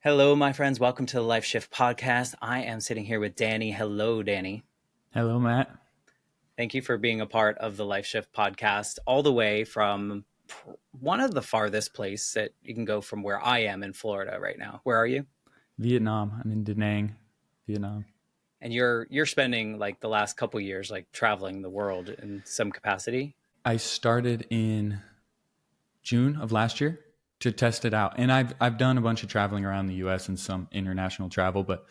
Hello, my friends. Welcome to the Life Shift podcast. I am sitting here with Danny. Hello, Danny. Hello, Matt. Thank you for being a part of the Life Shift podcast, all the way from one of the farthest places that you can go from where I am in Florida right now. Where are you? Vietnam. I'm in Da Nang, Vietnam. And you're spending like the last couple years like traveling the world in some capacity. I started in June of last year to test it out. And I've done a bunch of traveling around the US and some international travel, but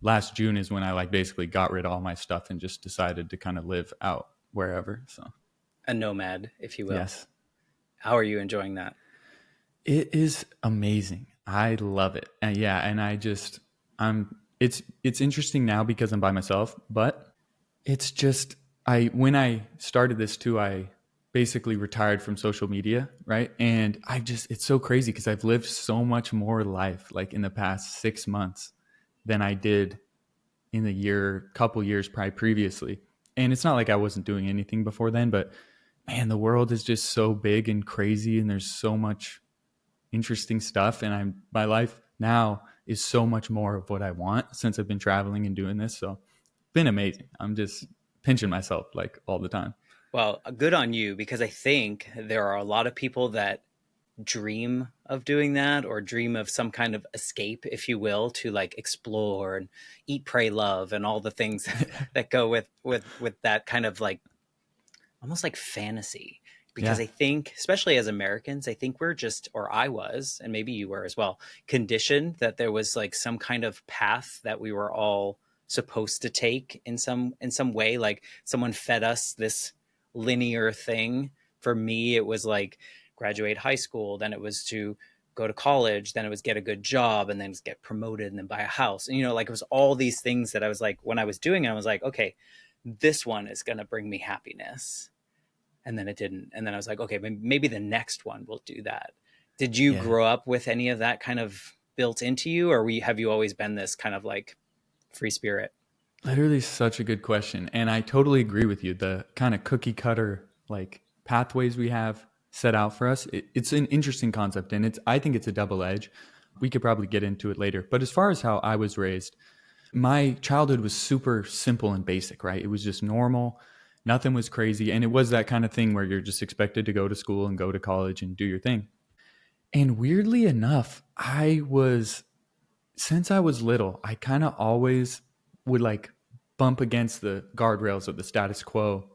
last June is when I like basically got rid of all my stuff and just decided to kind of live out wherever. So, A nomad, if you will. yes. How are you enjoying that? It is amazing. I love it. And yeah, and I'm it's interesting now because I'm by myself, but it's just I when I started this too, I basically retired from social media, right? And it's so crazy because I've lived so much more life like in the past 6 months than I did in the couple years probably previously. And it's not like I wasn't doing anything before then, but man, the world is just so big and crazy and there's so much interesting stuff, and my life now is so much more of what I want since I've been traveling and doing this. So it's been amazing. I'm just pinching myself like all the time. Well, good on you, because I think there are a lot of people that dream of doing that, or dream of some kind of escape, if you will, to like explore and eat, pray, love, and all the things that go with that kind of like almost like fantasy. Because Yeah. I think, especially as Americans, I think we're just, or I was, and maybe you were as well, conditioned that there was like some kind of path that we were all supposed to take in some way. Like someone fed us this linear thing. For me, it was like graduate high school, then it was to go to college, then it was get a good job, and then get promoted, and then buy a house. And like it was all these things that I was like, when I was doing it, I was like, okay, this one is going to bring me happiness, and then it didn't. And then I was like, okay, maybe the next one will do that. Did you Yeah. grow up with any of that kind of built into you, or have you always been this kind of like free spirit? Literally such a good question. And I totally agree with you. The kind of cookie cutter like pathways we have set out for us, it's an interesting concept. And I think it's a double edge. We could probably get into it later. But as far as how I was raised, my childhood was super simple and basic, right? It was just normal. Nothing was crazy. And it was that kind of thing where you're just expected to go to school and go to college and do your thing. And weirdly enough, since I was little, I kind of always would like bump against the guardrails of the status quo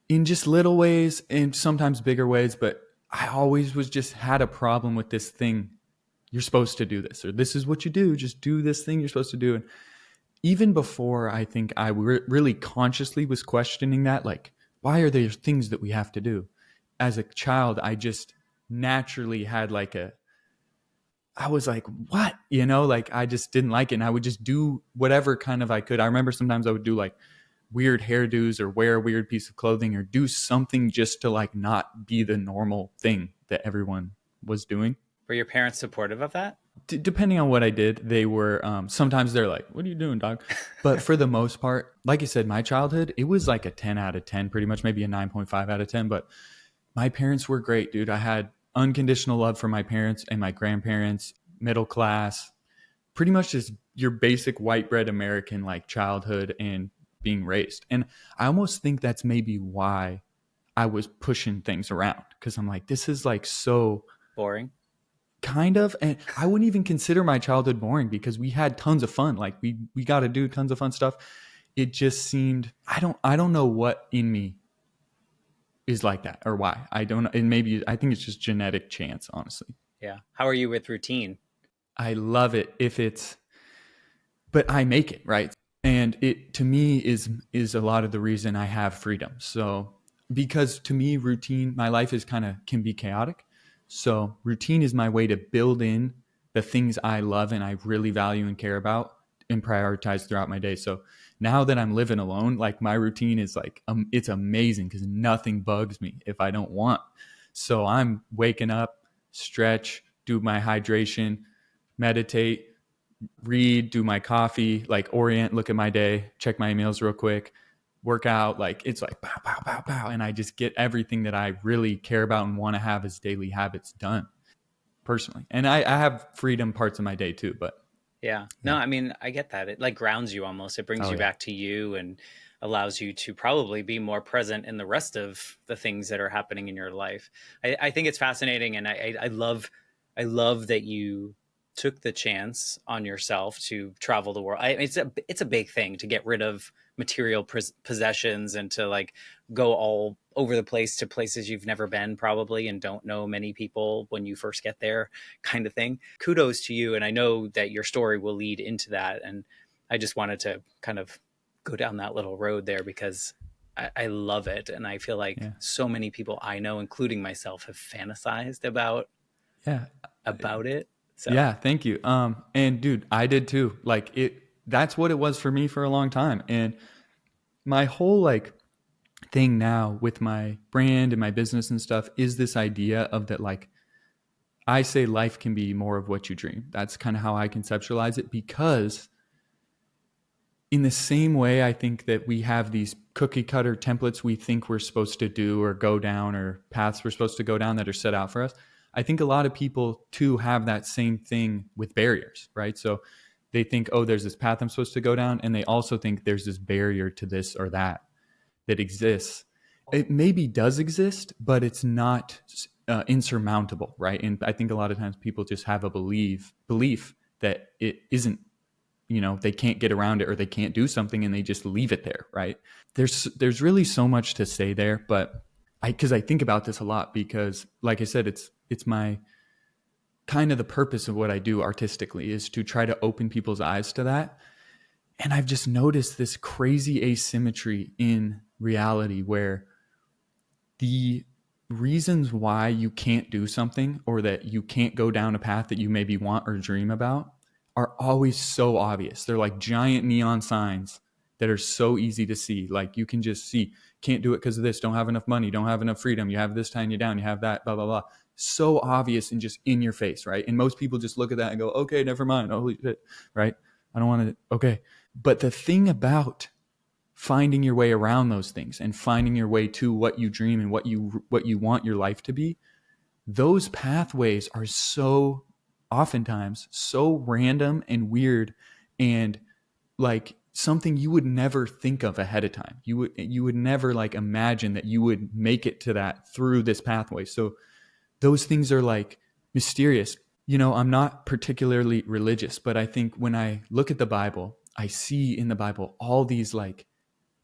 in just little ways and sometimes bigger ways. But I always was just had a problem with this thing. You're supposed to do this, or this is what you do. Just do this thing you're supposed to do. And even before I think I really consciously was questioning that, like, why are there things that we have to do? As a child, I just naturally had I was like, what? Like I just didn't like it. And I would just do whatever kind of I could. I remember sometimes I would do like weird hairdos or wear a weird piece of clothing or do something just to like not be the normal thing that everyone was doing. Were your parents supportive of that? Depending on what I did, they were sometimes they're like, "What are you doing, dog?" But for the most part, like you said, my childhood it was like a 10 out of 10, pretty much, maybe a 9.5 out of 10. But my parents were great, dude. I had unconditional love for my parents and my grandparents, middle class, pretty much just your basic white bread American like childhood and being raised. And I almost think that's maybe why I was pushing things around because I'm like, this is like so Boring. kind of, and I wouldn't even consider my childhood boring because we had tons of fun. Like we got to do tons of fun stuff. It just seemed I don't know what in me is like that or why. I don't, and maybe I think it's just genetic chance, honestly. Yeah. How are you with routine? I love it if it's, but I make it, right? And it to me is a lot of the reason I have freedom. So because to me routine, my life is kind of can be chaotic. So routine is my way to build in the things I love and I really value and care about and prioritize throughout my day. So now that I'm living alone, like my routine is like it's amazing because nothing bugs me if I don't want. So I'm waking up, stretch, do my hydration, meditate, read, do my coffee, like orient, look at my day, check my emails real quick, work out. Like it's like pow, pow, pow, pow. And I just get everything that I really care about and want to have as daily habits done. personally. And I have freedom parts of my day too, but Yeah. No, yeah. I mean, I get that. It like grounds you almost. It brings Oh you yeah. back to you and allows you to probably be more present in the rest of the things that are happening in your life. I think it's fascinating, and I love that you took the chance on yourself to travel the world. It's a big thing to get rid of material possessions and to like go all over the place to places you've never been probably and don't know many people when you first get there, kind of thing. Kudos to you, and I know that your story will lead into that, and I just wanted to kind of go down that little road there because I love it, and I feel like Yeah. so many people I know, including myself, have fantasized Yeah. about it. So Yeah, thank you. And dude, I did too. Like that's what it was for me for a long time. And my whole like thing now with my brand and my business and stuff is this idea of that, like, I say life can be more of what you dream. That's kind of how I conceptualize it, because in the same way, I think that we have these cookie cutter templates we think we're supposed to do or go down, or paths we're supposed to go down that are set out for us. I think a lot of people too have that same thing with barriers, right? So they think, oh, there's this path I'm supposed to go down. And they also think there's this barrier to this or that exists. It maybe does exist, but it's not insurmountable, right? And I think a lot of times people just have a belief that it isn't, they can't get around it or they can't do something, and they just leave it there, right? There's really so much to say there, but because I think about this a lot, because like I said, it's my kind of the purpose of what I do artistically is to try to open people's eyes to that. And I've just noticed this crazy asymmetry in reality where the reasons why you can't do something or that you can't go down a path that you maybe want or dream about are always so obvious. They're like giant neon signs that are so easy to see. Like you can just see, can't do it because of this, don't have enough money, don't have enough freedom, you have this tying you down, you have that, blah, blah, blah. So obvious and just in your face, right? And most people just look at that and go, okay, never mind. Holy shit, right? I don't want to, okay. But the thing about finding your way around those things and finding your way to what you dream and what you want your life to be, those pathways are so oftentimes so random and weird, and like something you would never think of ahead of time. You would never like imagine that you would make it to that through this pathway. So those things are like mysterious. I'm not particularly religious, but I think when I look at the Bible, I see in the Bible all these like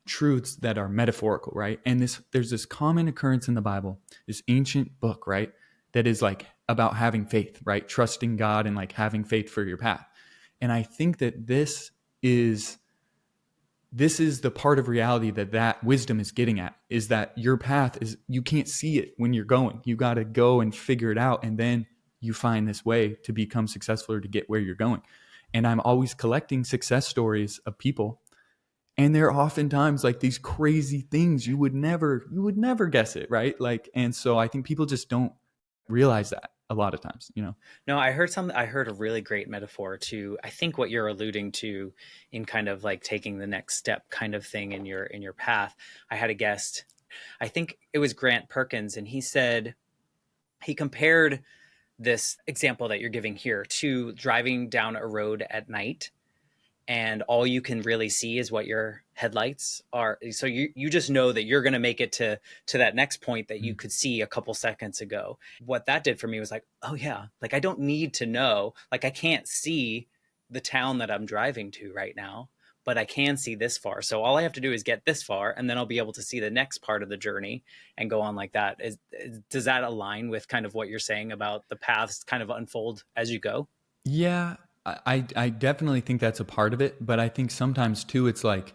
truths that are metaphorical, right? And there's this common occurrence in the Bible, this ancient book, right? That is like about having faith, right? Trusting God and like having faith for your path. And I think that is this is the part of reality that wisdom is getting at, is that your path is, you can't see it when you're going. You got to go and figure it out. And then you find this way to become successful or to get where you're going. And I'm always collecting success stories of people. And they're oftentimes like these crazy things you would never guess it, right? Like, and so I think people just don't realize that a lot of times. no, I heard a really great metaphor to I think what you're alluding to in kind of like taking the next step kind of thing in your path. I had a guest, I think it was Grant Perkins, and he said he compared this example that you're giving here to driving down a road at night and all you can really see is what your headlights are. So you just know that you're going to make it to that next point that you could see a couple seconds ago. What that did for me was like, oh yeah, like I don't need to know, like I can't see the town that I'm driving to right now, but I can see this far. So all I have to do is get this far, and then I'll be able to see the next part of the journey and go on like that. Does that align with kind of what you're saying about the paths kind of unfold as you go? Yeah, I definitely think that's a part of it. But I think sometimes too, it's like,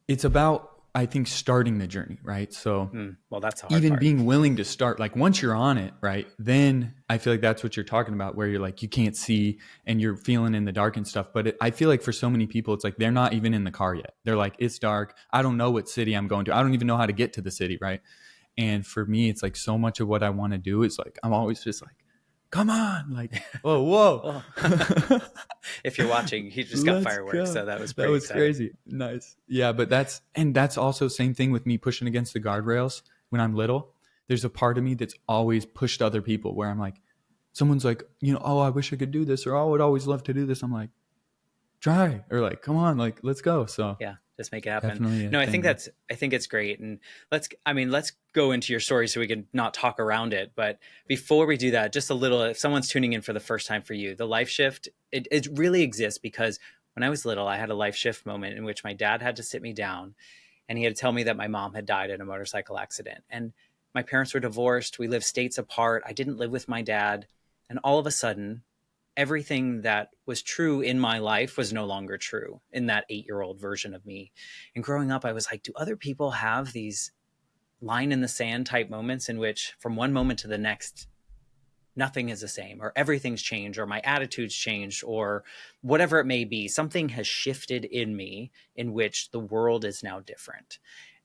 it's about, I think, starting the journey, right? So Well, that's a hard even part. being willing to start, like once you're on it, right, then I feel like that's what you're talking about, where you're like, you can't see and you're feeling in the dark and stuff. But I feel like for so many people, it's like they're not even in the car yet. They're like, it's dark, I don't know what city I'm going to, I don't even know how to get to the city, right? And for me, it's like so much of what I want to do is like, I'm always just like, come on, like, whoa, whoa. Well, if you're watching, he just got Let's fireworks, go. so that was That pretty was exciting. crazy. Nice. Yeah, but that's also same thing with me pushing against the guardrails when I'm little. There's a part of me that's always pushed other people where I'm like, someone's like, oh, I wish I could do this, or oh, I would always love to do this. I'm like, try, or like, come on, like, let's go. So Yeah, just make it happen. definitely a No, thing, man. I think it's great. And let's go into your story so we can not talk around it. But before we do that, just a little, if someone's tuning in for the first time for you, the life shift, it really exists because when I was little, I had a life shift moment in which my dad had to sit me down and he had to tell me that my mom had died in a motorcycle accident. And my parents were divorced. We lived states apart. I didn't live with my dad. And all of a sudden, everything that was true in my life was no longer true in that 8-year-old version of me. And growing up, I was like, do other people have these line in the sand type moments in which from one moment to the next, nothing is the same, or everything's changed, or my attitude's changed, or whatever it may be? Something has shifted in me in which the world is now different.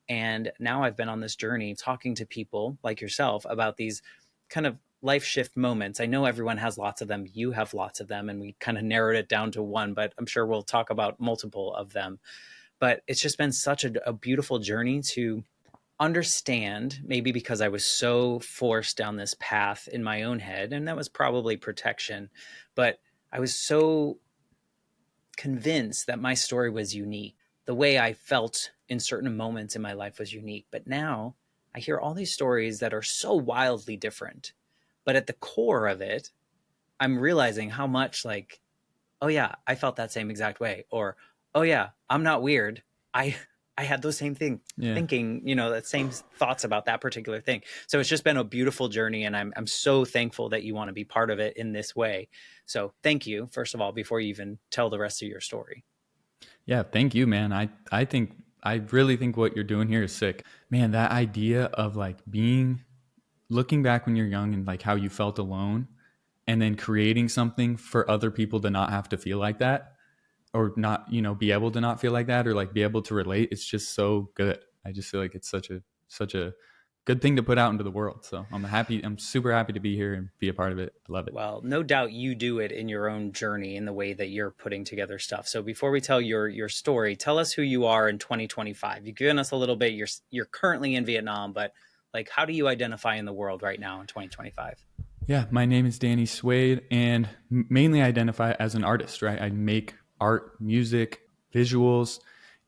And now I've been on this journey talking to people like yourself about these kind of life shift moments. I know everyone has lots of them. You have lots of them. And we kind of narrowed it down to one, but I'm sure we'll talk about multiple of them. But it's just been such a beautiful journey to understand, maybe because I was so forced down this path in my own head, and that was probably protection. But I was so convinced that my story was unique. The way I felt in certain moments in my life was unique. But now I hear all these stories that are so wildly different. But at the core of it, I'm realizing how much like, oh yeah, I felt that same exact way. Or, oh yeah, I'm not weird. I I had those same Yeah. thinking, that same thoughts about that particular thing. So it's just been a beautiful journey, and I'm so thankful that you want to be part of it in this way. So thank you, first of all, before you even tell the rest of your story. Yeah, thank you, man. I really think what you're doing here is sick. Man, that idea of like looking back when you're young and like how you felt alone and then creating something for other people to not have to feel like that, or not, be able to not feel like that, or like be able to relate. It's just so good. I just feel like it's such a good thing to put out into the world. So I'm super happy to be here and be a part of it. I love it. Well, no doubt you do it in your own journey in the way that you're putting together stuff. So before we tell your story, tell us who you are in 2025. You've given us a little bit. You're currently in Vietnam, but like, how do you identify in the world right now in 2025? Yeah, my name is Danny Suede, and mainly identify as an artist, right? I make art, music, visuals,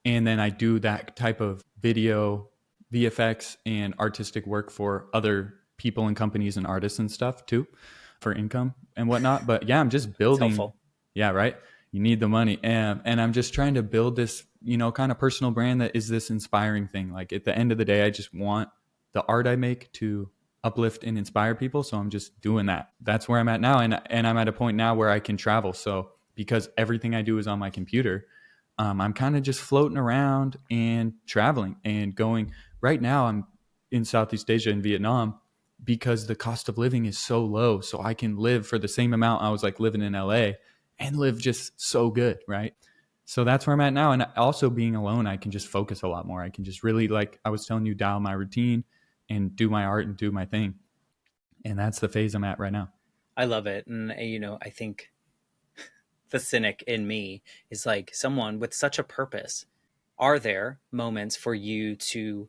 and then I do that type of video, VFX, and artistic work for other people and companies and artists and stuff too, for income and whatnot. But yeah, I'm just It's building. helpful. Yeah, right. You need the money, and I'm just trying to build this, kind of personal brand that is this inspiring thing. Like at the end of the day, I just want the art I make to uplift and inspire people. So I'm just doing that. That's where I'm at now. And I'm at a point now where I can travel. So because everything I do is on my computer, I'm kind of just floating around and traveling and going. Right now, I'm in Southeast Asia in Vietnam because the cost of living is so low. So I can live for the same amount I was like living in LA and live just so good. Right. So that's where I'm at now. And also being alone, I can just focus a lot more. I can just really, like I was telling you, dial my routine and do my art and do my thing. And that's the phase I'm at right now. I love it. And, I think the cynic in me is like someone with such a purpose. Are there moments for you to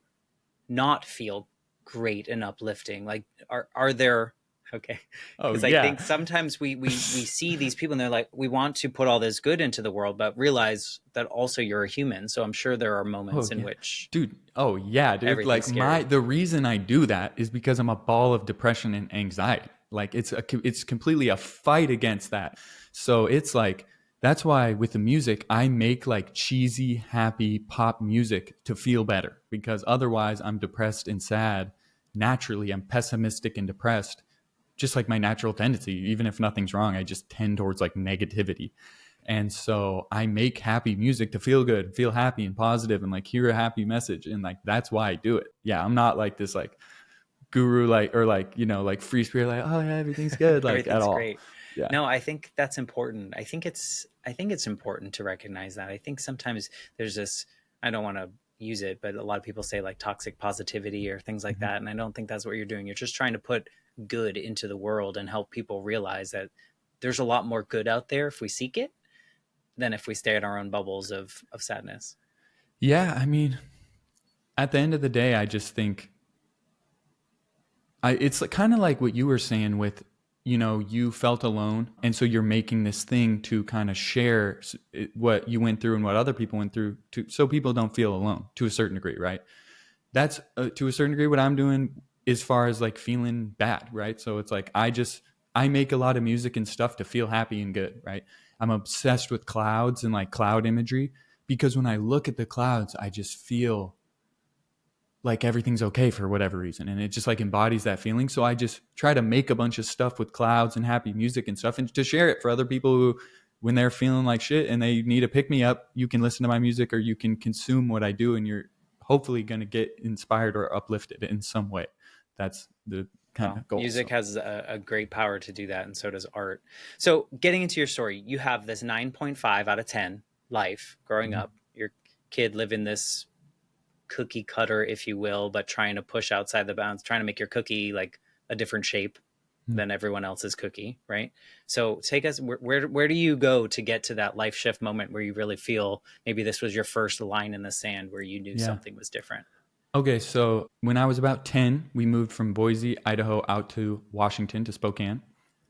not feel great and uplifting? Like, are there, okay, Oh because I yeah. think sometimes we see these people and they're like, we want to put all this good into the world, but realize that also you're a human. So I'm sure there are moments Oh in yeah. which Dude. Oh yeah, dude. everything's Like scary. the reason I do that is because I'm a ball of depression and anxiety. Like it's completely a fight against that. So it's like that's why with the music I make like cheesy, happy pop music to feel better, because otherwise I'm depressed and sad. Naturally, I'm pessimistic and depressed, just like my natural tendency. Even if nothing's wrong, I just tend towards like negativity. And so I make happy music to feel good, feel happy and positive, and like hear a happy message. And like that's why I do it. Yeah, I'm not like this like guru, like, or like, like free spirit, like, oh yeah, everything's good, like at Everything's all. great. Yeah. No, I think that's important. I think it's important to recognize that. I think sometimes there's this, I don't want to use it, but a lot of people say like toxic positivity or things like Mhm. that. And I don't think that's what you're doing. You're just trying to put good into the world and help people realize that there's a lot more good out there if we seek it than if we stay in our own bubbles of sadness. Yeah. I mean, at the end of the day, I just think it's kind of like what you were saying with, you felt alone, and so you're making this thing to kind of share what you went through and what other people went through, so people don't feel alone to a certain degree, right? That's to a certain degree what I'm doing as far as like feeling bad, right? So it's like I make a lot of music and stuff to feel happy and good, right? I'm obsessed with clouds and like cloud imagery, because when I look at the clouds, I just feel like everything's okay for whatever reason, and it just like embodies that feeling. So I just try to make a bunch of stuff with clouds and happy music and stuff, and to share it for other people who, when they're feeling like shit and they need to pick me up, you can listen to my music or you can consume what I do, and you're hopefully going to get inspired or uplifted in some way. That's the kind Well, of goal. music So has a great power to do that, and so does art. So, getting into your story, you have this 9.5 out of 10 life growing mhm. up. Your kid living this cookie cutter, if you will, but trying to push outside the bounds, trying to make your cookie like a different shape than everyone else's cookie, right? So, take us where do you go to get to that life shift moment where you really feel maybe this was your first line in the sand where you knew Yeah. something was different? Okay, so when I was about 10, we moved from Boise, Idaho, out to Washington, to Spokane,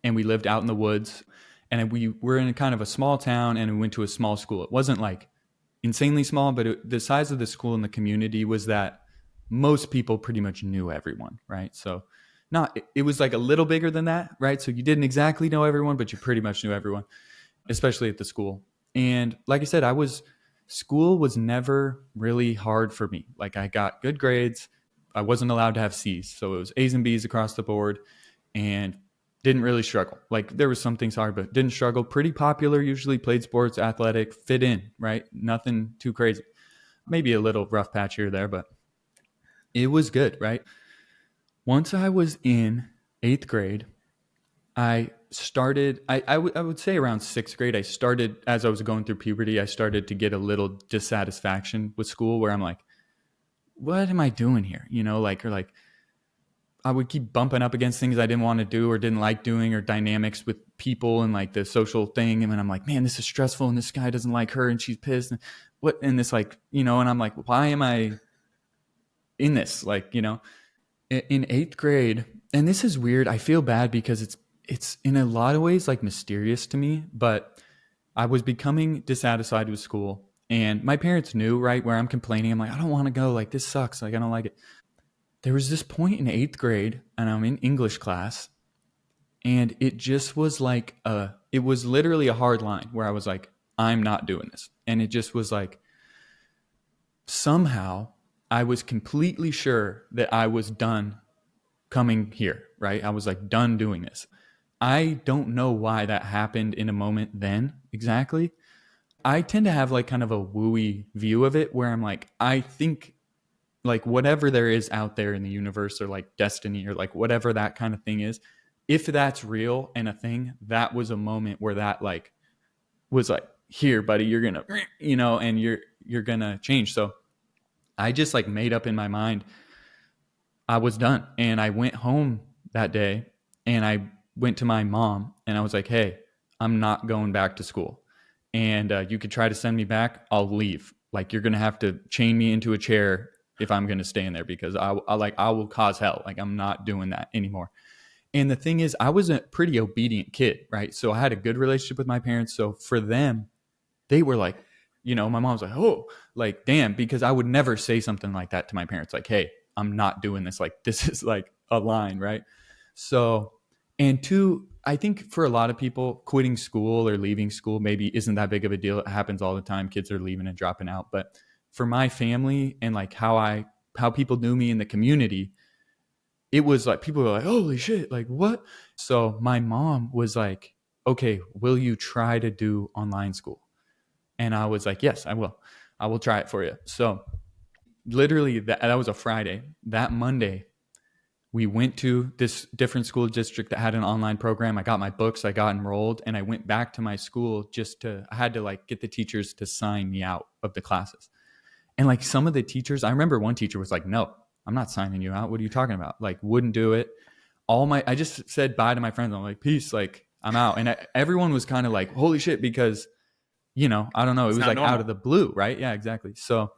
and we lived out in the woods. And we were in kind of a small town, and we went to a small school. It wasn't like insanely small, but the size of the school and the community was that most people pretty much knew everyone, right? So not it was like a little bigger than that, right? So you didn't exactly know everyone, but you pretty much knew everyone, especially at the school. And like I said, school was never really hard for me. Like I got good grades. I wasn't allowed to have C's. So it was A's and B's across the board, and didn't really struggle. Like there was some things hard, but didn't struggle. Pretty popular, usually played sports, athletic, fit in, right? Nothing too crazy. Maybe a little rough patch here or there, but it was good, right? Once I was in eighth grade, I would say around sixth grade, I started, as I was going through puberty, I started to get a little dissatisfaction with school, where I'm like, what am I doing here? Or like I would keep bumping up against things I didn't want to do or didn't like doing, or dynamics with people and like the social thing. And then I'm like, man, this is stressful, and this guy doesn't like her and she's pissed. And this like, and I'm like, why am I in this? Like, in eighth grade, and this is weird. I feel bad because it's in a lot of ways like mysterious to me, but I was becoming dissatisfied with school, and my parents knew, right, where I'm complaining. I'm like, I don't want to go. Like this sucks. Like I don't like it. There was this point in eighth grade, and I'm in English class, and it just was like it was literally a hard line where I was like, I'm not doing this, and it just was like somehow I was completely sure that I was done coming here, right? I was like done doing this. I don't know why that happened in a moment then exactly. I tend to have like kind of a wooey view of it, where I'm like, I think like whatever there is out there in the universe, or like destiny, or like whatever that kind of thing is, if that's real and a thing, that was a moment where that like was like, here, buddy, you're gonna, and you're gonna change. So I just like made up in my mind I was done. And I went home that day, and I went to my mom, and I was like, hey, I'm not going back to school. And you could try to send me back. I'll leave. Like, you're going to have to chain me into a chair if I'm going to stay in there, because I will cause hell. Like, I'm not doing that anymore. And the thing is, I was a pretty obedient kid, right? So I had a good relationship with my parents. So for them, they were like, my mom's like, oh, like, damn, because I would never say something like that to my parents. Like, hey, I'm not doing this. Like, this is like a line, right? So, and two, I think for a lot of people, quitting school or leaving school maybe isn't that big of a deal. It happens all the time. Kids are leaving and dropping out. But for my family and like how people knew me in the community, it was like people were like, holy shit, like what? So my mom was like, okay, will you try to do online school? And I was like, yes, I will. I will try it for you. So literally that was a Friday. That Monday, we went to this different school district that had an online program. I got my books, I got enrolled, and I went back to my school I had to like get the teachers to sign me out of the classes. And like some of the teachers, I remember one teacher was like, no, I'm not signing you out. What are you talking about? Like, wouldn't do it. I just said bye to my friends. I'm like, peace, like I'm out. And everyone was kind of like, holy shit, because I don't know. It It's was not like out of normal. the blue, right? Yeah, exactly. So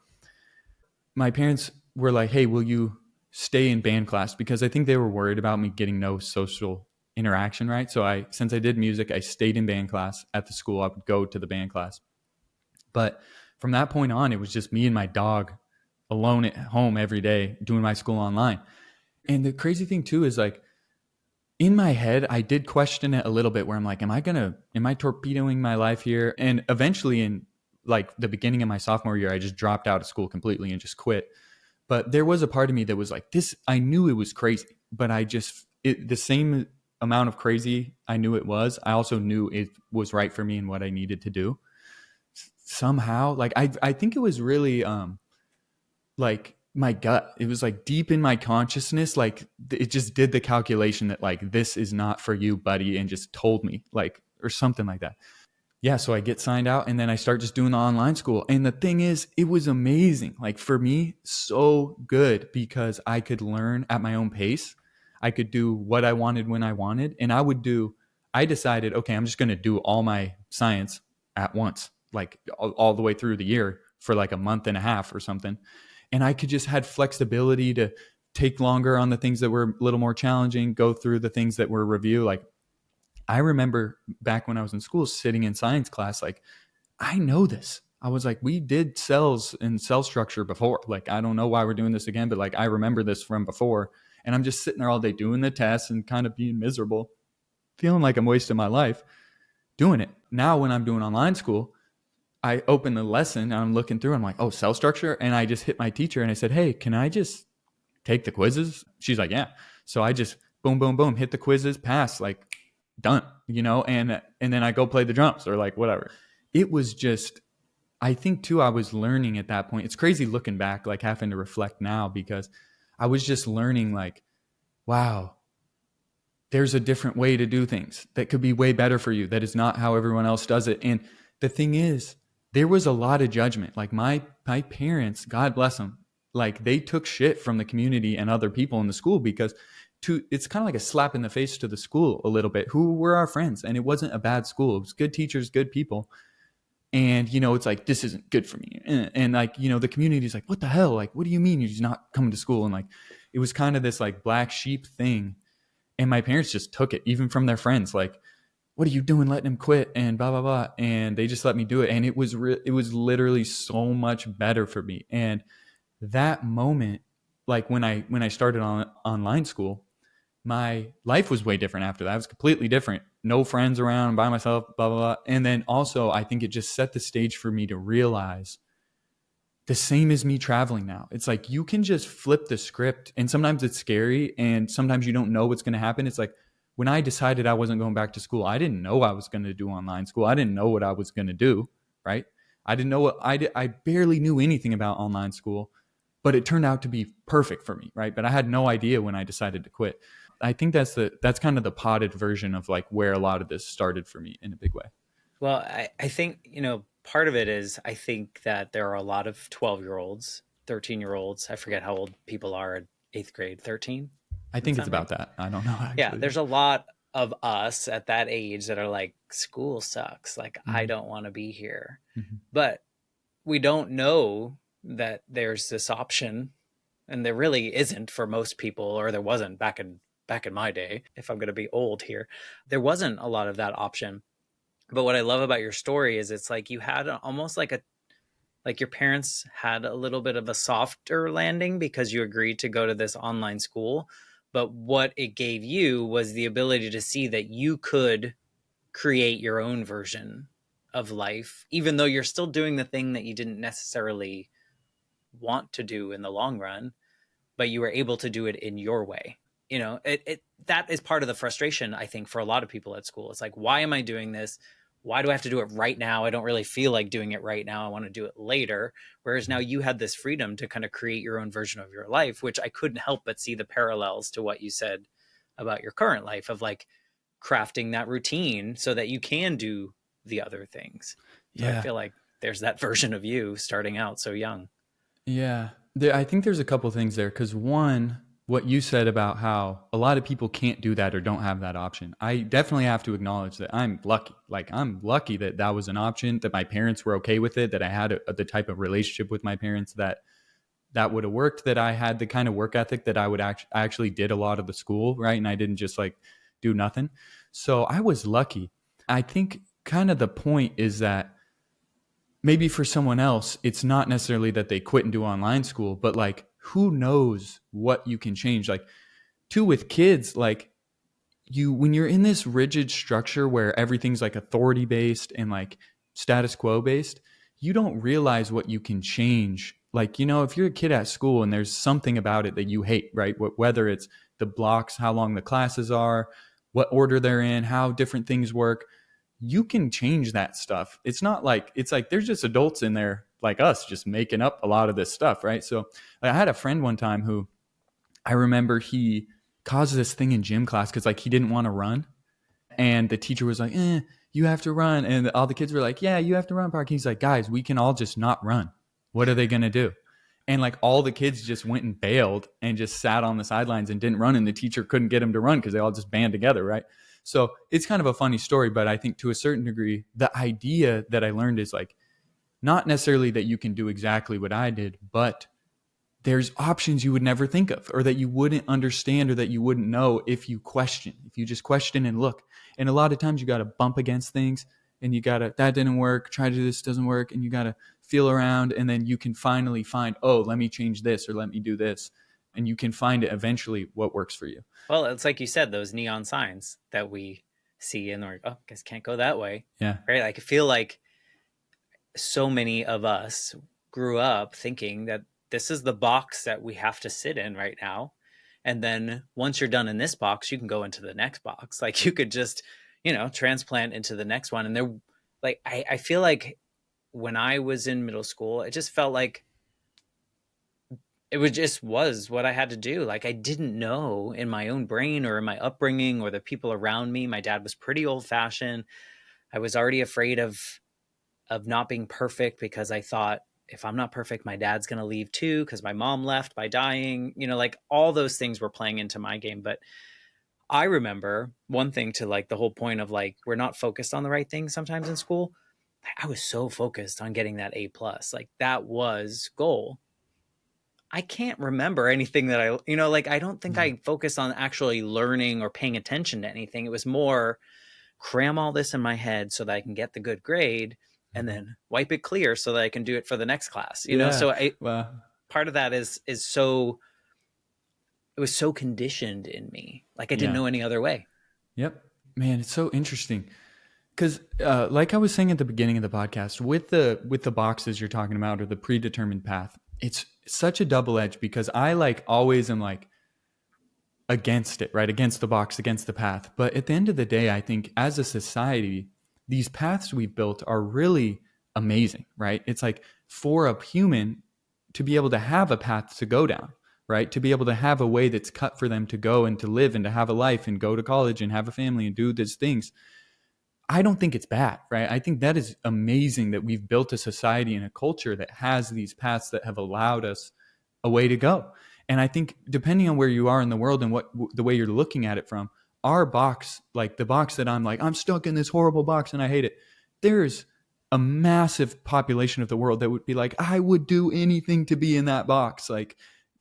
my parents were like, hey, will you stay in band class? Because I think they were worried about me getting no social interaction, right? So since I did music, I stayed in band class at the school. I would go to the band class. But from that point on, it was just me and my dog alone at home every day doing my school online. And the crazy thing too is like in my head, I did question it a little bit where I'm like, am I torpedoing my life here? And eventually in like the beginning of my sophomore year, I just dropped out of school completely and just quit. But there was a part of me that was like, this, I knew it was crazy, but the same amount of crazy I knew it was, I also knew it was right for me and what I needed to do. Somehow, like, I think it was really, like my gut, it was like deep in my consciousness, like it just did the calculation that like this is not for you, buddy, and just told me, like, or something like that. Yeah, so I get signed out and then I start just doing the online school. And the thing is, it was amazing. Like for me, so good because I could learn at my own pace. I could do what I wanted when I wanted. And I decided, okay, I'm just going to do all my science at once, like all the way through the year for like a month and a half or something. And I could just had flexibility to take longer on the things that were a little more challenging, go through the things that were review. Like I remember back when I was in school sitting in science class, like, I know this. I was like, we did cells and cell structure before. Like, I don't know why we're doing this again, but like, I remember this from before. And I'm just sitting there all day doing the tests and kind of being miserable, feeling like I'm wasting my life doing it. Now, when I'm doing online school, I open the lesson and I'm looking through. I'm like, oh, cell structure. And I just hit my teacher and I said, hey, can I just take the quizzes? She's like, yeah. So I just boom, boom, boom, hit the quizzes, pass, like done, and then I go play the drums or like whatever. It was just, I think too, I was learning at that point. It's crazy looking back, like having to reflect now because I was just learning like, wow, there's a different way to do things that could be way better for you. That is not how everyone else does it. And the thing is, there was a lot of judgment. Like my parents, God bless them, like they took shit from the community and other people in the school because it's kind of like a slap in the face to the school a little bit, who were our friends. And it wasn't a bad school. It was good teachers, good people. And, it's like, this isn't good for me. And like, the community is like, what the hell? Like, what do you mean you're just not coming to school? And like, it was kind of this like black sheep thing. And my parents just took it, even from their friends. Like, what are you doing letting him quit? And blah, blah, blah. And they just let me do it. And it was literally so much better for me. And that moment, like when I started on online school, my life was way different after that. It was completely different. No friends around, by myself, blah, blah, blah. And then also, I think it just set the stage for me to realize the same as me traveling now. It's like you can just flip the script, and sometimes it's scary, and sometimes you don't know what's going to happen. It's like when I decided I wasn't going back to school, I didn't know I was going to do online school. I didn't know what I was going to do, right? I didn't know what I barely knew anything about online school, but it turned out to be perfect for me, right? But I had no idea when I decided to quit. I think that's kind of the potted version of like where a lot of this started for me in a big way. Well, I think, part of it is I think that there are a lot of 12-year-olds, 13-year-olds. I forget how old people are at eighth grade, 13. I Does think that it's make? about that. I don't know Yeah, actually. there's a lot of us at that age that are like, school sucks. Like, I Mm-hmm. don't want to be here. Mm-hmm. But we don't know that there's this option, and there really isn't for most people, or there wasn't back in my day, if I'm going to be old here. There wasn't a lot of that option. But what I love about your story is it's like you had almost like your parents had a little bit of a softer landing because you agreed to go to this online school. But what it gave you was the ability to see that you could create your own version of life, even though you're still doing the thing that you didn't necessarily want to do in the long run, but you were able to do it in your way. That is part of the frustration, I think, for a lot of people at school. It's like, why am I doing this? Why do I have to do it right now? I don't really feel like doing it right now. I want to do it later. Whereas now you had this freedom to kind of create your own version of your life, which I couldn't help but see the parallels to what you said about your current life of like crafting that routine so that you can do the other things. So I Yeah. feel like there's that version of you starting out so young. Yeah. I think there's a couple things there because one, what you said about how a lot of people can't do that or don't have that option. I definitely have to acknowledge that I'm lucky. Like I'm lucky that that was an option, that my parents were okay with it, that I had the type of relationship with my parents that would have worked, that I had the kind of work ethic that I actually did a lot of the school, right? And I didn't just like do nothing. So I was lucky. I think kind of the point is that maybe for someone else, it's not necessarily that they quit and do online school, but like, who knows what you can change? Like, too, with kids, like, when you're in this rigid structure where everything's like authority based and like status quo based, you don't realize what you can change. Like, if you're a kid at school and there's something about it that you hate, right? Whether it's the blocks, how long the classes are, what order they're in, how different things work, you can change that stuff. It's not like, it's like there's just adults in there like us just making up a lot of this stuff, right? So I had a friend one time who I remember he caused this thing in gym class because like he didn't want to run. And the teacher was like, you have to run. And all the kids were like, yeah, you have to run, Park. He's like, guys, we can all just not run. What are they going to do? And like all the kids just went and bailed and just sat on the sidelines and didn't run. And the teacher couldn't get them to run because they all just band together, right? So it's kind of a funny story, but I think to a certain degree, the idea that I learned is like, not necessarily that you can do exactly what I did, but there's options you would never think of or that you wouldn't understand or that you wouldn't know if you just question and look. And a lot of times you got to bump against things and you got to, that didn't work, try to do this, doesn't work. And you got to feel around and then you can finally find, oh, let me change this or let me do this. And you can find it eventually what works for you. Well, it's like you said, those neon signs that we see and we're like, oh, guess can't go that way. Yeah. Right. Like I feel like so many of us grew up thinking that this is the box that we have to sit in right now. And then once you're done in this box, you can go into the next box. Like you could just, transplant into the next one. And there, like, I feel like when I was in middle school, it just felt like was what I had to do. Like I didn't know in my own brain or in my upbringing or the people around me. My dad was pretty old fashioned. I was already afraid of not being perfect because I thought if I'm not perfect, my dad's going to leave too because my mom left by dying. Like all those things were playing into my game. But I remember one thing to like the whole point of like we're not focused on the right things sometimes in school. I was so focused on getting that A plus. Like that was goal. I can't remember anything that like I don't think I focused on actually learning or paying attention to anything. It was more cram all this in my head so that I can get the good grade and then wipe it clear so that I can do it for the next class. Yeah. So Well, part of that is so it was so conditioned in me. Like I didn't yeah. know any other way. Yep. Man, it's so interesting. Because like I was saying at the beginning of the podcast, with the boxes you're talking about or the predetermined path, it's such a double edge because I like always am like against it, right? Against the box, against the path. But at the end of the day, I think as a society, these paths we've built are really amazing, right? It's like for a human to be able to have a path to go down, right? To be able to have a way that's cut for them to go and to live and to have a life and go to college and have a family and do these things. I don't think it's bad, right? I think that is amazing that we've built a society and a culture that has these paths that have allowed us a way to go. And I think depending on where you are in the world and what the way you're looking at it from, our box, like the box that I'm like, I'm stuck in this horrible box and I hate it. There's a massive population of the world that would be like, I would do anything to be in that box. Like,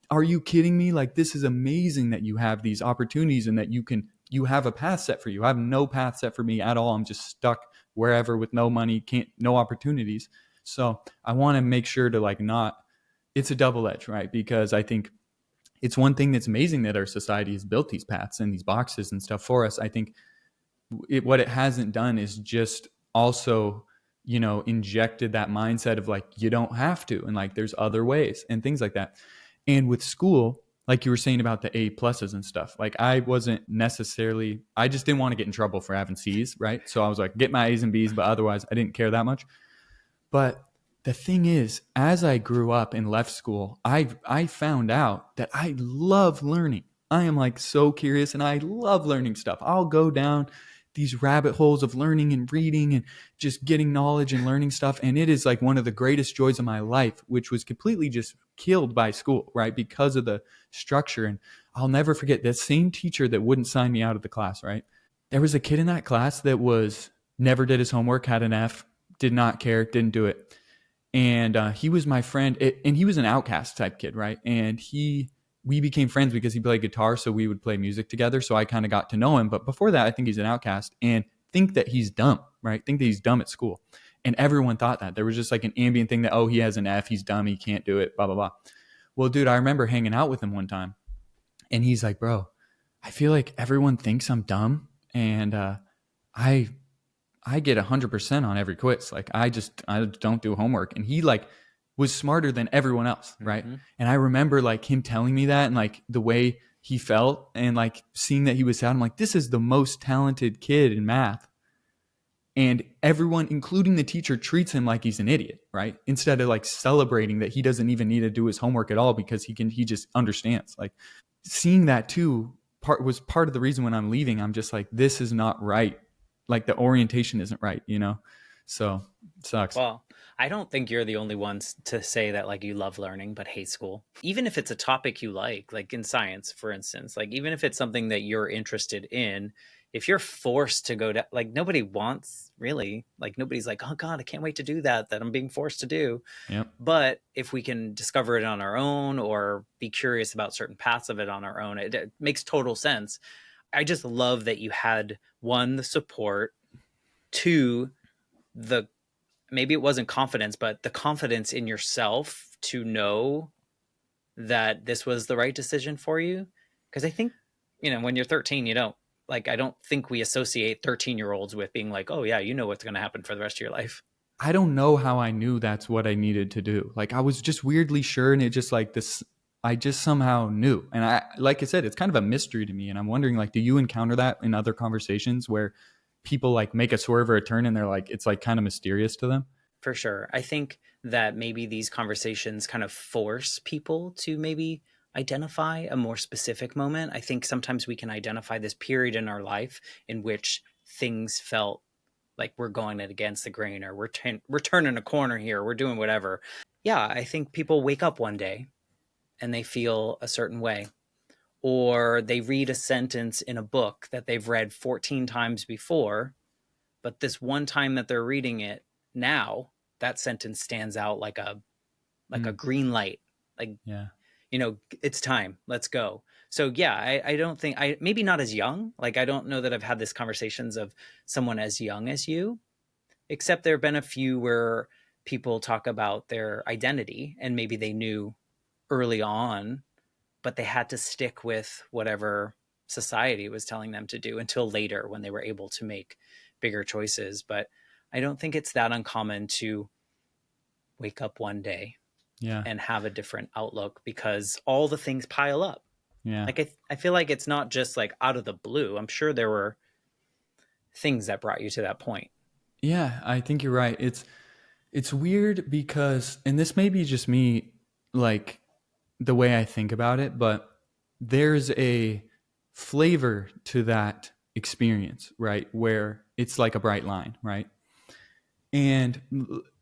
are you kidding me? Like, this is amazing that you have these opportunities and that you have a path set for you. I have no path set for me at all. I'm just stuck wherever with no money, no opportunities. So I want to make sure to like not, it's a double edge, right? Because I think it's one thing that's amazing that our society has built these paths and these boxes and stuff for us. I think what it hasn't done is just also, injected that mindset of like, you don't have to, and like, there's other ways and things like that. And with school, like you were saying about the A pluses and stuff, like I just didn't want to get in trouble for having C's, right? So I was like, get my A's and B's, but otherwise I didn't care that much. But the thing is, as I grew up and left school, I found out that I love learning. I am like so curious and I love learning stuff. I'll go down these rabbit holes of learning and reading and just getting knowledge and learning stuff. And it is like one of the greatest joys of my life, which was completely just killed by school, right? Because of the structure. And I'll never forget that same teacher that wouldn't sign me out of the class, right? There was a kid in that class that never did his homework, had an F, did not care, didn't do it. And he was my friend, and he was an outcast type kid, right? And he we became friends because he played guitar, so we would play music together. So I kind of got to know him. But before that, I think he's an outcast and think that he's dumb, right? Think that he's dumb at school. And everyone thought that. There was just like an ambient thing that, oh, he has an F, he's dumb, he can't do it, blah, blah, blah. Well, dude, I remember hanging out with him one time and he's like, bro, I feel like everyone thinks I'm dumb. And I I get 100% on every quiz. Like I don't do homework. And he like was smarter than everyone else. Right. Mm-hmm. And I remember like him telling me that and like the way he felt and like seeing that he was sad. I'm like, this is the most talented kid in math. And everyone, including the teacher, treats him like he's an idiot, right? Instead of like celebrating that he doesn't even need to do his homework at all because he just understands. Like seeing that too was part of the reason when I'm leaving, I'm just like, this is not right. Like the orientation isn't right, you know? So it sucks. Well, I don't think you're the only ones to say that like you love learning but hate school. Even if it's a topic you like in science, for instance, like even if it's something that you're interested in, if you're forced to go to like nobody wants really, like nobody's like, "Oh God, I can't wait to do that I'm being forced to do." Yep. But if we can discover it on our own or be curious about certain paths of it on our own, it makes total sense. I just love that you had one, the support, two, the maybe it wasn't confidence, but the confidence in yourself to know that this was the right decision for you. Because I think, when you're 13, you don't like, I don't think we associate 13-year-olds with being like, oh, yeah, you know what's going to happen for the rest of your life. I don't know how I knew that's what I needed to do. Like I was just weirdly sure and it just like this I just somehow knew. And I like I said, it's kind of a mystery to me. And I'm wondering like, do you encounter that in other conversations where people like make a swerve or a turn and they're like it's like kind of mysterious to them? For sure. I think that maybe these conversations kind of force people to maybe identify a more specific moment. I think sometimes we can identify this period in our life in which things felt like we're going it against the grain or we're turning a corner here, we're doing whatever. Yeah, I think people wake up one day and they feel a certain way, or they read a sentence in a book that they've read 14 times before, but this one time that they're reading it now, that sentence stands out like a Mm, green light. Like, yeah. it's time. Let's go. So yeah, I don't think I maybe not as young. Like I don't know that I've had this conversations of someone as young as you, except there have been a few where people talk about their identity and maybe they knew early on, but they had to stick with whatever society was telling them to do until later when they were able to make bigger choices. But I don't think it's that uncommon to wake up one day Yeah. and have a different outlook because all the things pile up. Yeah. Like I feel like it's not just like out of the blue. I'm sure there were things that brought you to that point. Yeah, I think you're right. It's weird because and this may be just me like the way I think about it, but there's a flavor to that experience, right? Where it's like a bright line, right? And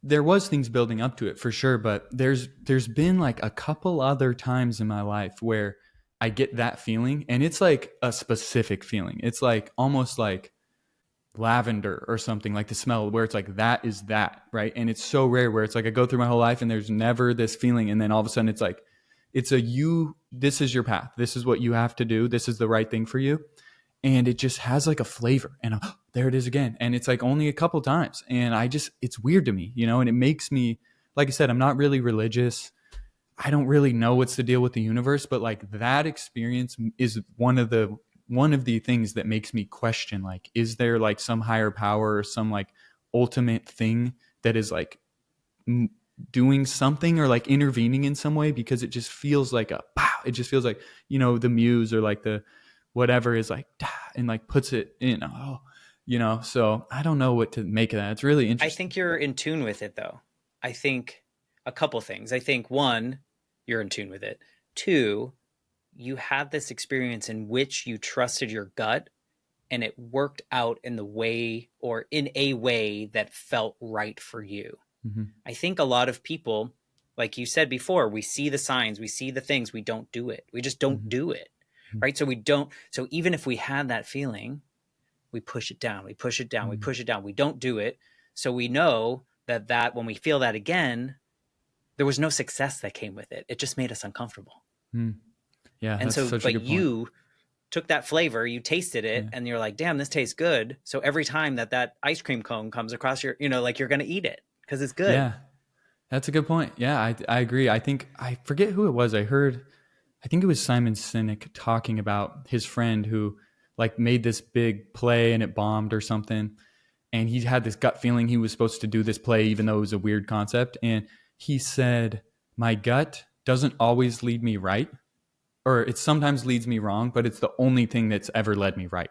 there was things building up to it for sure, but there's been like a couple other times in my life where I get that feeling and it's like a specific feeling. It's like almost like lavender or something, like the smell where it's like that is that, right? And it's so rare where it's like I go through my whole life and there's never this feeling and then all of a sudden it's like it's a you this is your path, this is what you have to do, this is the right thing for you, and it just has like a flavor and there it is again, and it's like only a couple times and I just it's weird to me, and it makes me, like I said, I'm not really religious. I don't really know what's the deal with the universe, but like that experience is one of the things that makes me question, like, is there like some higher power or some like ultimate thing that is like m- doing something or like intervening in some way? Because it just feels like a pow. It just feels like, the muse or like the whatever is like, and like puts it in. Oh, so I don't know what to make of that. It's really I interesting. think you're in tune with it though. I think a couple things. I think one, you're in tune with it. Two, you had this experience in which you trusted your gut and it worked out in the way or in a way that felt right for you. Hmm. I think a lot of people, like you said before, we see the signs, we see the things, we don't do it. We just don't Hmm. do it. Right. So we don't. So even if we had that feeling, we push it down, we push it down, we Hmm. push it down, we don't do it. So we know that when we feel that again, there was no success that came with it. It just made us uncomfortable. Hmm. Yeah, And that's so, such a but good point. you took that flavor, you tasted it, Yeah. and you're like, damn, this tastes good. So every time that that ice cream cone comes across your, like you're going to eat it because it's good. Yeah, that's a good point. Yeah, I agree. I think I forget who it was. I think it was Simon Sinek talking about his friend who like made this big play and it bombed or something. And he had this gut feeling he was supposed to do this play, even though it was a weird concept. And he said, my gut doesn't always lead me right, or it sometimes leads me wrong, but it's the only thing that's ever led me right.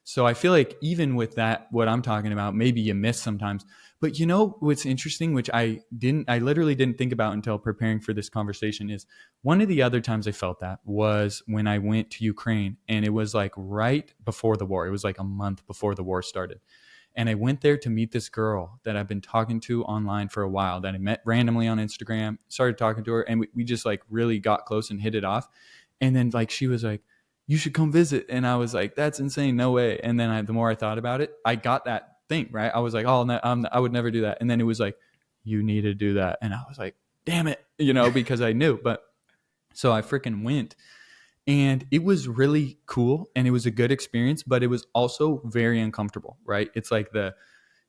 So I feel like even with that, what I'm talking about, maybe you miss sometimes. But you know what's interesting, which I literally didn't think about until preparing for this conversation, is one of the other times I felt that was when I went to Ukraine, and it was like right before the war. It was like a month before the war started. And I went there to meet this girl that I've been talking to online for a while, that I met randomly on Instagram, started talking to her, and we just like really got close and hit it off. And then like she was like, you should come visit. And I was like, that's insane. No way. And then the more I thought about it, I got that thing, right? I was like, oh, no, I would never do that. And then it was like, you need to do that. And I was like, damn it, because I knew. But so I freaking went, and it was really cool and it was a good experience, but it was also very uncomfortable, right? It's like the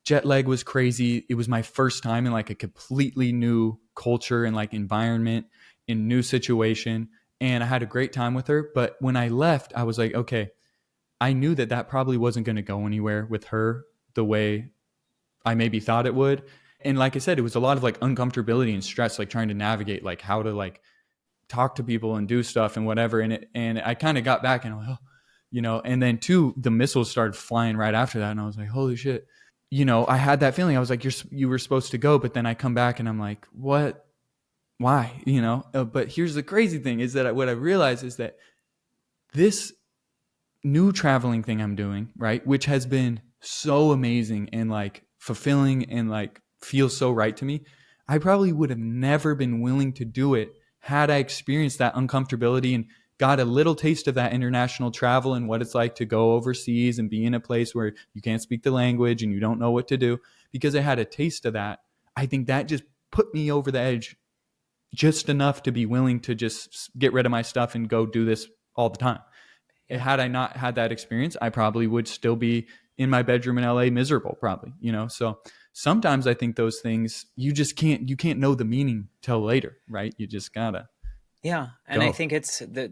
jet lag was crazy. It was my first time in like a completely new culture and like environment, in new situation. And I had a great time with her. But when I left, I was like, okay, I knew that that probably wasn't going to go anywhere with her the way I maybe thought it would. And like I said, it was a lot of like uncomfortability and stress, like trying to navigate like how to like talk to people and do stuff and whatever. And I kind of got back and I'm like, oh, and then two, the missiles started flying right after that. And I was like, holy shit. I had that feeling. I was like, you were supposed to go, but then I come back and I'm like, what? Why? But here's the crazy thing is that what I realized is that this new traveling thing I'm doing, right, which has been so amazing and like fulfilling and like feels so right to me, I probably would have never been willing to do it had I experienced that uncomfortability and got a little taste of that international travel and what it's like to go overseas and be in a place where you can't speak the language and you don't know what to do. Because I had a taste of that, I think that just put me over the edge just enough to be willing to just get rid of my stuff and go do this all the time. Yeah. Had I not had that experience, I probably would still be in my bedroom in LA miserable, probably, So sometimes I think those things you can't know the meaning till later, right? You just gotta Yeah. And I go. think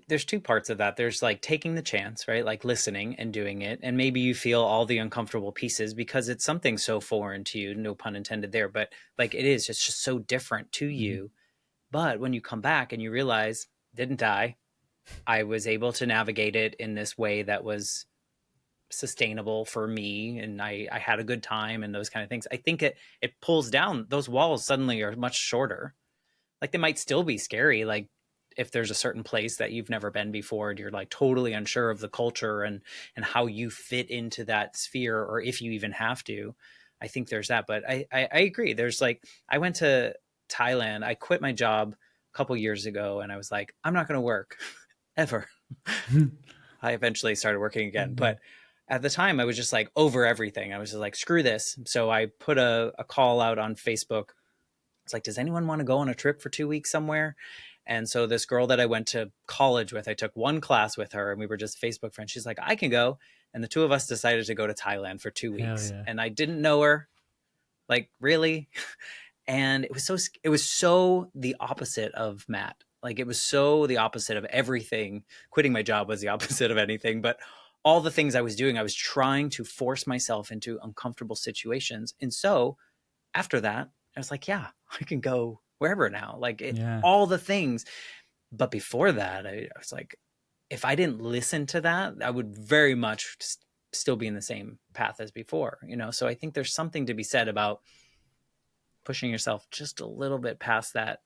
there's two parts of that. There's like taking the chance, right? Like listening and doing it. And maybe you feel all the uncomfortable pieces because it's something so foreign to you, no pun intended there, but like it's just so different to Mm-hmm. you. But when you come back and you realize, didn't die, I was able to navigate it in this way that was sustainable for me, and I had a good time and those kind of things. I think it pulls down those walls suddenly are much shorter. Like they might still be scary, like if there's a certain place that you've never been before and you're like totally unsure of the culture and how you fit into that sphere, or if you even have to. I think there's that. But I agree, there's like, I went to Thailand, I quit my job a couple years ago and I was like, I'm not going to work ever. I eventually started working again, but at the time I was just like over everything. I was just like, screw this. So I put a call out on Facebook. It's like, does anyone want to go on a trip for 2 weeks somewhere? And so this girl that I went to college with, I took one class with her and we were just Facebook friends. She's like, I can go. And the two of us decided to go to Thailand for two Hell weeks. yeah. And I didn't know her, like, really. And it was so the opposite of Matt. Like it was so the opposite of everything. Quitting my job was the opposite of anything, but all the things I was doing, I was trying to force myself into uncomfortable situations. And so after that, I was like, yeah, I can go wherever now. Like Yeah. all the things. But before that, I was like, if I didn't listen to that, I would very much still be in the same path as before. So I think there's something to be said about pushing yourself just a little bit past that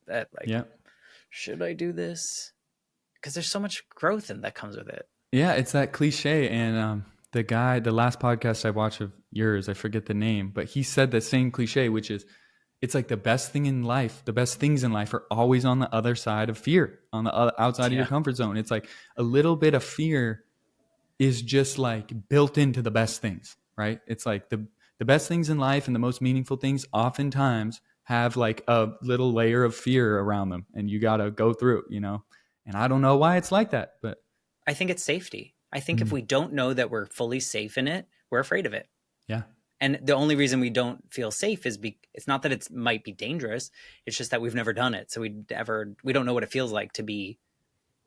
like, Yeah. should I do this? Because there's so much growth and that comes with it. Yeah, it's that cliche. And the last podcast I watched of yours, I forget the name, but he said the same cliche, which is it's like the best thing in life, the best things in life are always on the other side of fear, on the outside of your Yeah. comfort zone. It's like a little bit of fear is just like built into the best things, right? It's like the best things in life and the most meaningful things oftentimes have like a little layer of fear around them, and you got to go through it. And I don't know why it's like that, but I think it's safety. I think if mm, we don't know that we're fully safe in it, we're afraid of it. yeah, And the only reason we don't feel safe is it's not that it might be dangerous. It's just that we've never done it. So we don't know what it feels like to be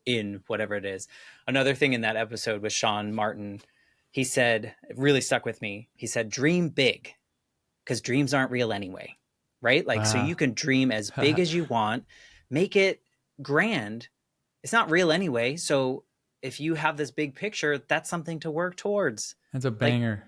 in whatever it is. Another thing in that episode with Sean Martin, he said, it really stuck with me. He said, dream big because dreams aren't real anyway. Right? Like, so wow. you can dream as big as you want, make it grand. It's not real anyway. So if you have this big picture, that's something to work towards. That's a Like, banger.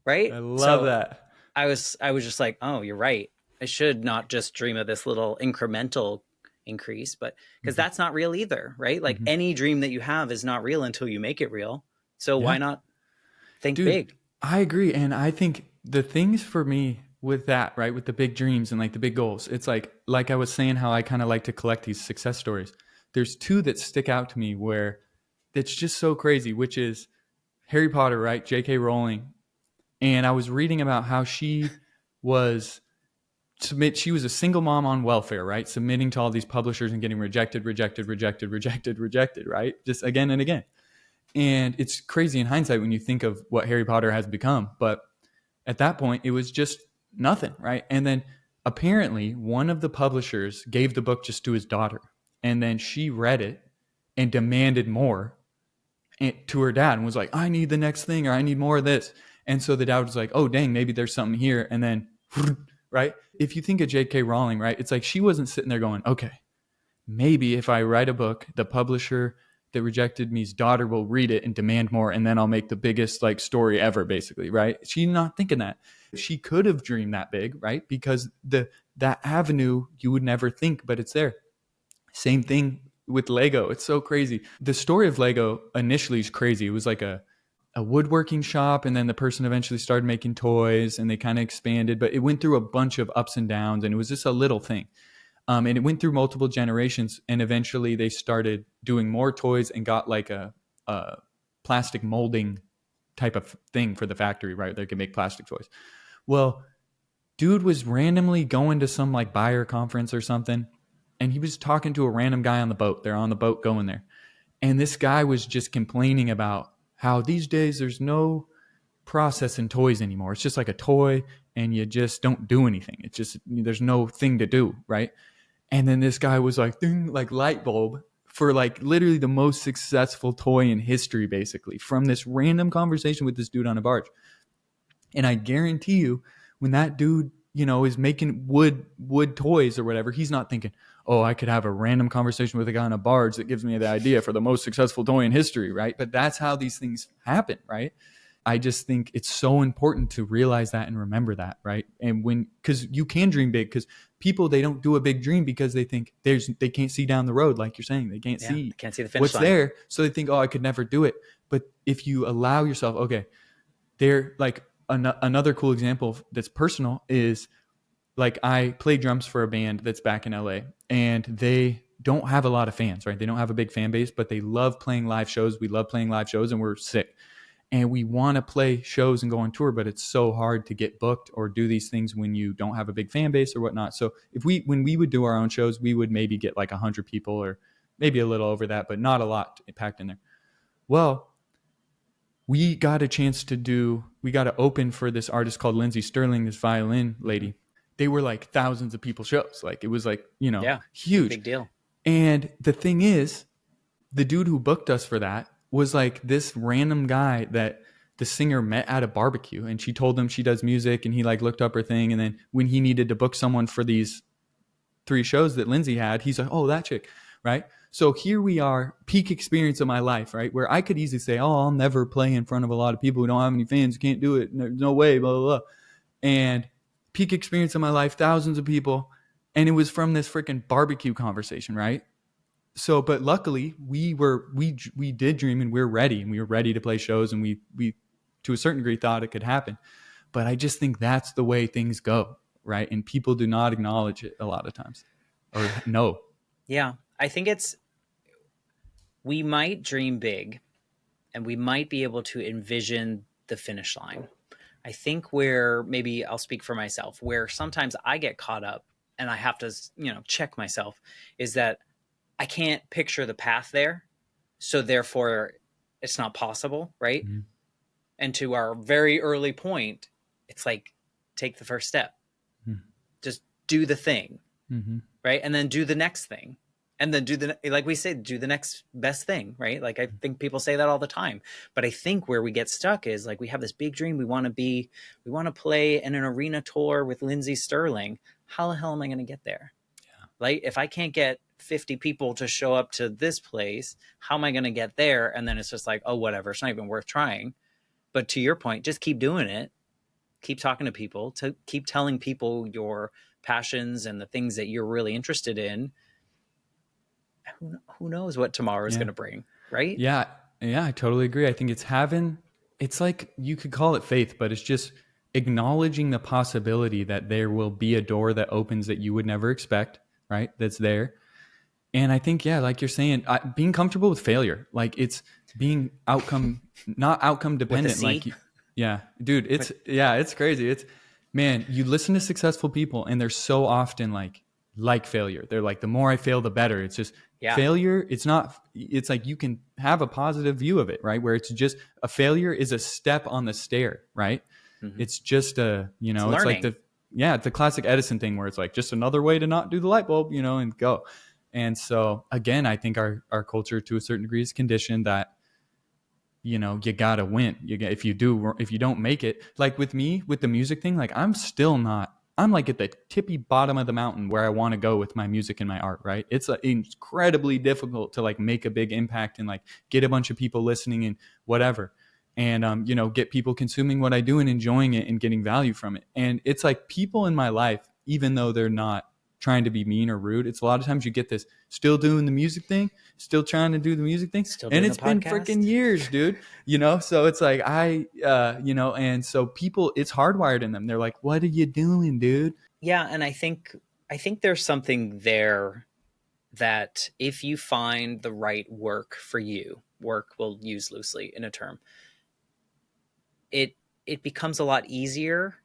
right? I love So that. I was just like, oh, you're right. I should not just dream of this little incremental increase, but because Hmm. that's not real either, right? Like Hmm. any dream that you have is not real until you make it real. So Yeah, why not think dude, big? I agree. And I think the things for me with that, right, with the big dreams and like the big goals, it's like I was saying, how I kind of like to collect these success stories. There's two that stick out to me where it's just so crazy, which is Harry Potter, right? J.K. Rowling. And I was reading about how was she was a single mom on welfare, right? Submitting to all these publishers and getting rejected, rejected, rejected, rejected, rejected, right? Just again and again. And it's crazy in hindsight when you think of what Harry Potter has become. But at that point, it was just nothing, right? And then apparently, one of the publishers gave the book just to his daughter. And then she read it and demanded more to her dad and was like, I need the next thing, or I need more of this. And so the dad was like, oh, dang, maybe there's something here. And then, right? If you think of J.K. Rowling, right? It's like she wasn't sitting there going, okay, maybe if I write a book, the publisher that rejected me's daughter will read it and demand more, and then I'll make the biggest like story ever, basically, right? She's not thinking that. She could have dreamed that big, right? Because that avenue you would never think, but it's there. Same thing with Lego. It's so crazy. The story of Lego initially is crazy. It was like a woodworking shop, and then the person eventually started making toys, and they kind of expanded, but it went through a bunch of ups and downs, and it was just a little thing. And it went through multiple generations, and eventually they started doing more toys and got like a plastic molding type of thing for the factory, right? They could make plastic toys. Well, dude was randomly going to some like buyer conference or something, and he was talking to a random guy on the boat. They're on the boat going there. And this guy was just complaining about how these days there's no process in toys anymore. It's just like a toy and you just don't do anything. It's just, there's no thing to do, right? And then this guy was like, ding, like light bulb for like literally the most successful toy in history, basically, from this random conversation with this dude on a barge. And I guarantee you, when that dude, is making wood toys or whatever, he's not thinking, oh, I could have a random conversation with a guy on a barge that gives me the idea for the most successful toy in history, right? But that's how these things happen, right? I just think it's so important to realize that and remember that, right? And because you can dream big, because people, they don't do a big dream because they think they can't see down the road, like you're saying, they can't Yeah, see can't see the finish what's line. there, so they think, oh, I could never do it. But if you allow yourself, okay, they're like another cool example that's personal is like I play drums for a band that's back in LA, and they don't have a lot of fans, right? They don't have a big fan base, but they love playing live shows. We love playing live shows, and we're sick. And we want to play shows and go on tour, but it's so hard to get booked or do these things when you don't have a big fan base or whatnot. So when we would do our own shows, we would maybe get like 100 people or maybe a little over that, but not a lot packed in there. Well, we got to open for this artist called Lindsey Sterling, this violin Mm-hmm. lady. They were like thousands of people shows. Like it was like, Yeah, huge. big deal. And the thing is, the dude who booked us for that was like this random guy that the singer met at a barbecue, and she told him she does music, and he like looked up her thing, and then when he needed to book someone for these 3 shows that Lindsay had, he's like, oh, that chick, right? So here we are, peak experience of my life, right? Where I could easily say, oh, I'll never play in front of a lot of people who don't have any fans, can't do it, no way, blah, blah, blah. And peak experience of my life, thousands of people. And it was from this freaking barbecue conversation, right? So, but luckily we did dream, and we were ready, and we were ready to play shows, and we to a certain degree thought it could happen. But I just think that's the way things go, right? And people do not acknowledge it a lot of times, or no. Yeah, I think we might dream big and we might be able to envision the finish line. I think where maybe I'll speak for myself, where sometimes I get caught up and I have to, check myself is that I can't picture the path there, so therefore it's not possible, right? Mm-hmm. And to our very early point, it's like take the first step. Just do the thing, Mm-hmm. right? And then do the next thing. And then do the, like we say, do the next best thing, right? Like I think people say that all the time. But I think where we get stuck is like we have this big dream. We want to play in an arena tour with Lindsey Sterling. How the hell am I going to get there? Like if I can't get 50 people to show up to this place, how am I going to get there? And then it's just like, oh, whatever. It's not even worth trying. But to your point, just keep doing it. Keep talking to people, to keep telling people your passions and the things that you're really interested in. Who knows what tomorrow is Yeah. going to bring, right? Yeah. Yeah. I totally agree. I think it's like you could call it faith, but it's just acknowledging the possibility that there will be a door that opens that you would never expect, right? That's there. And I think, yeah, like you're saying, being comfortable with failure, like it's being not outcome With the dependent. C. Yeah, dude, it's crazy. Man, you listen to successful people and they're so often like failure. They're like, the more I fail, the better. It's just Yeah. failure. It's like you can have a positive view of it, right? Where it's just a failure is a step on the stair, right? Mm-hmm. It's just It's it's like learning. the classic Edison thing where it's like just another way to not do the light bulb, and go. And so again, I think our culture to a certain degree is conditioned that, you gotta win. If you don't make it, like with me, with the music thing, like I'm like at the tippy bottom of the mountain where I want to go with my music and my art, right? It's incredibly difficult to like make a big impact and like get a bunch of people listening and whatever. And, get people consuming what I do and enjoying it and getting value from it. And it's like people in my life, even though they're not trying to be mean or rude, it's a lot of times you get this still doing the music thing, still trying to do the music thing. Still And doing the it's been freaking podcast. years, dude, so it's like and so people, it's hardwired in them. They're like, what are you doing, dude? Yeah, and I think there's something there that if you find the right work for you, work we'll use loosely in a term, it it becomes a lot easier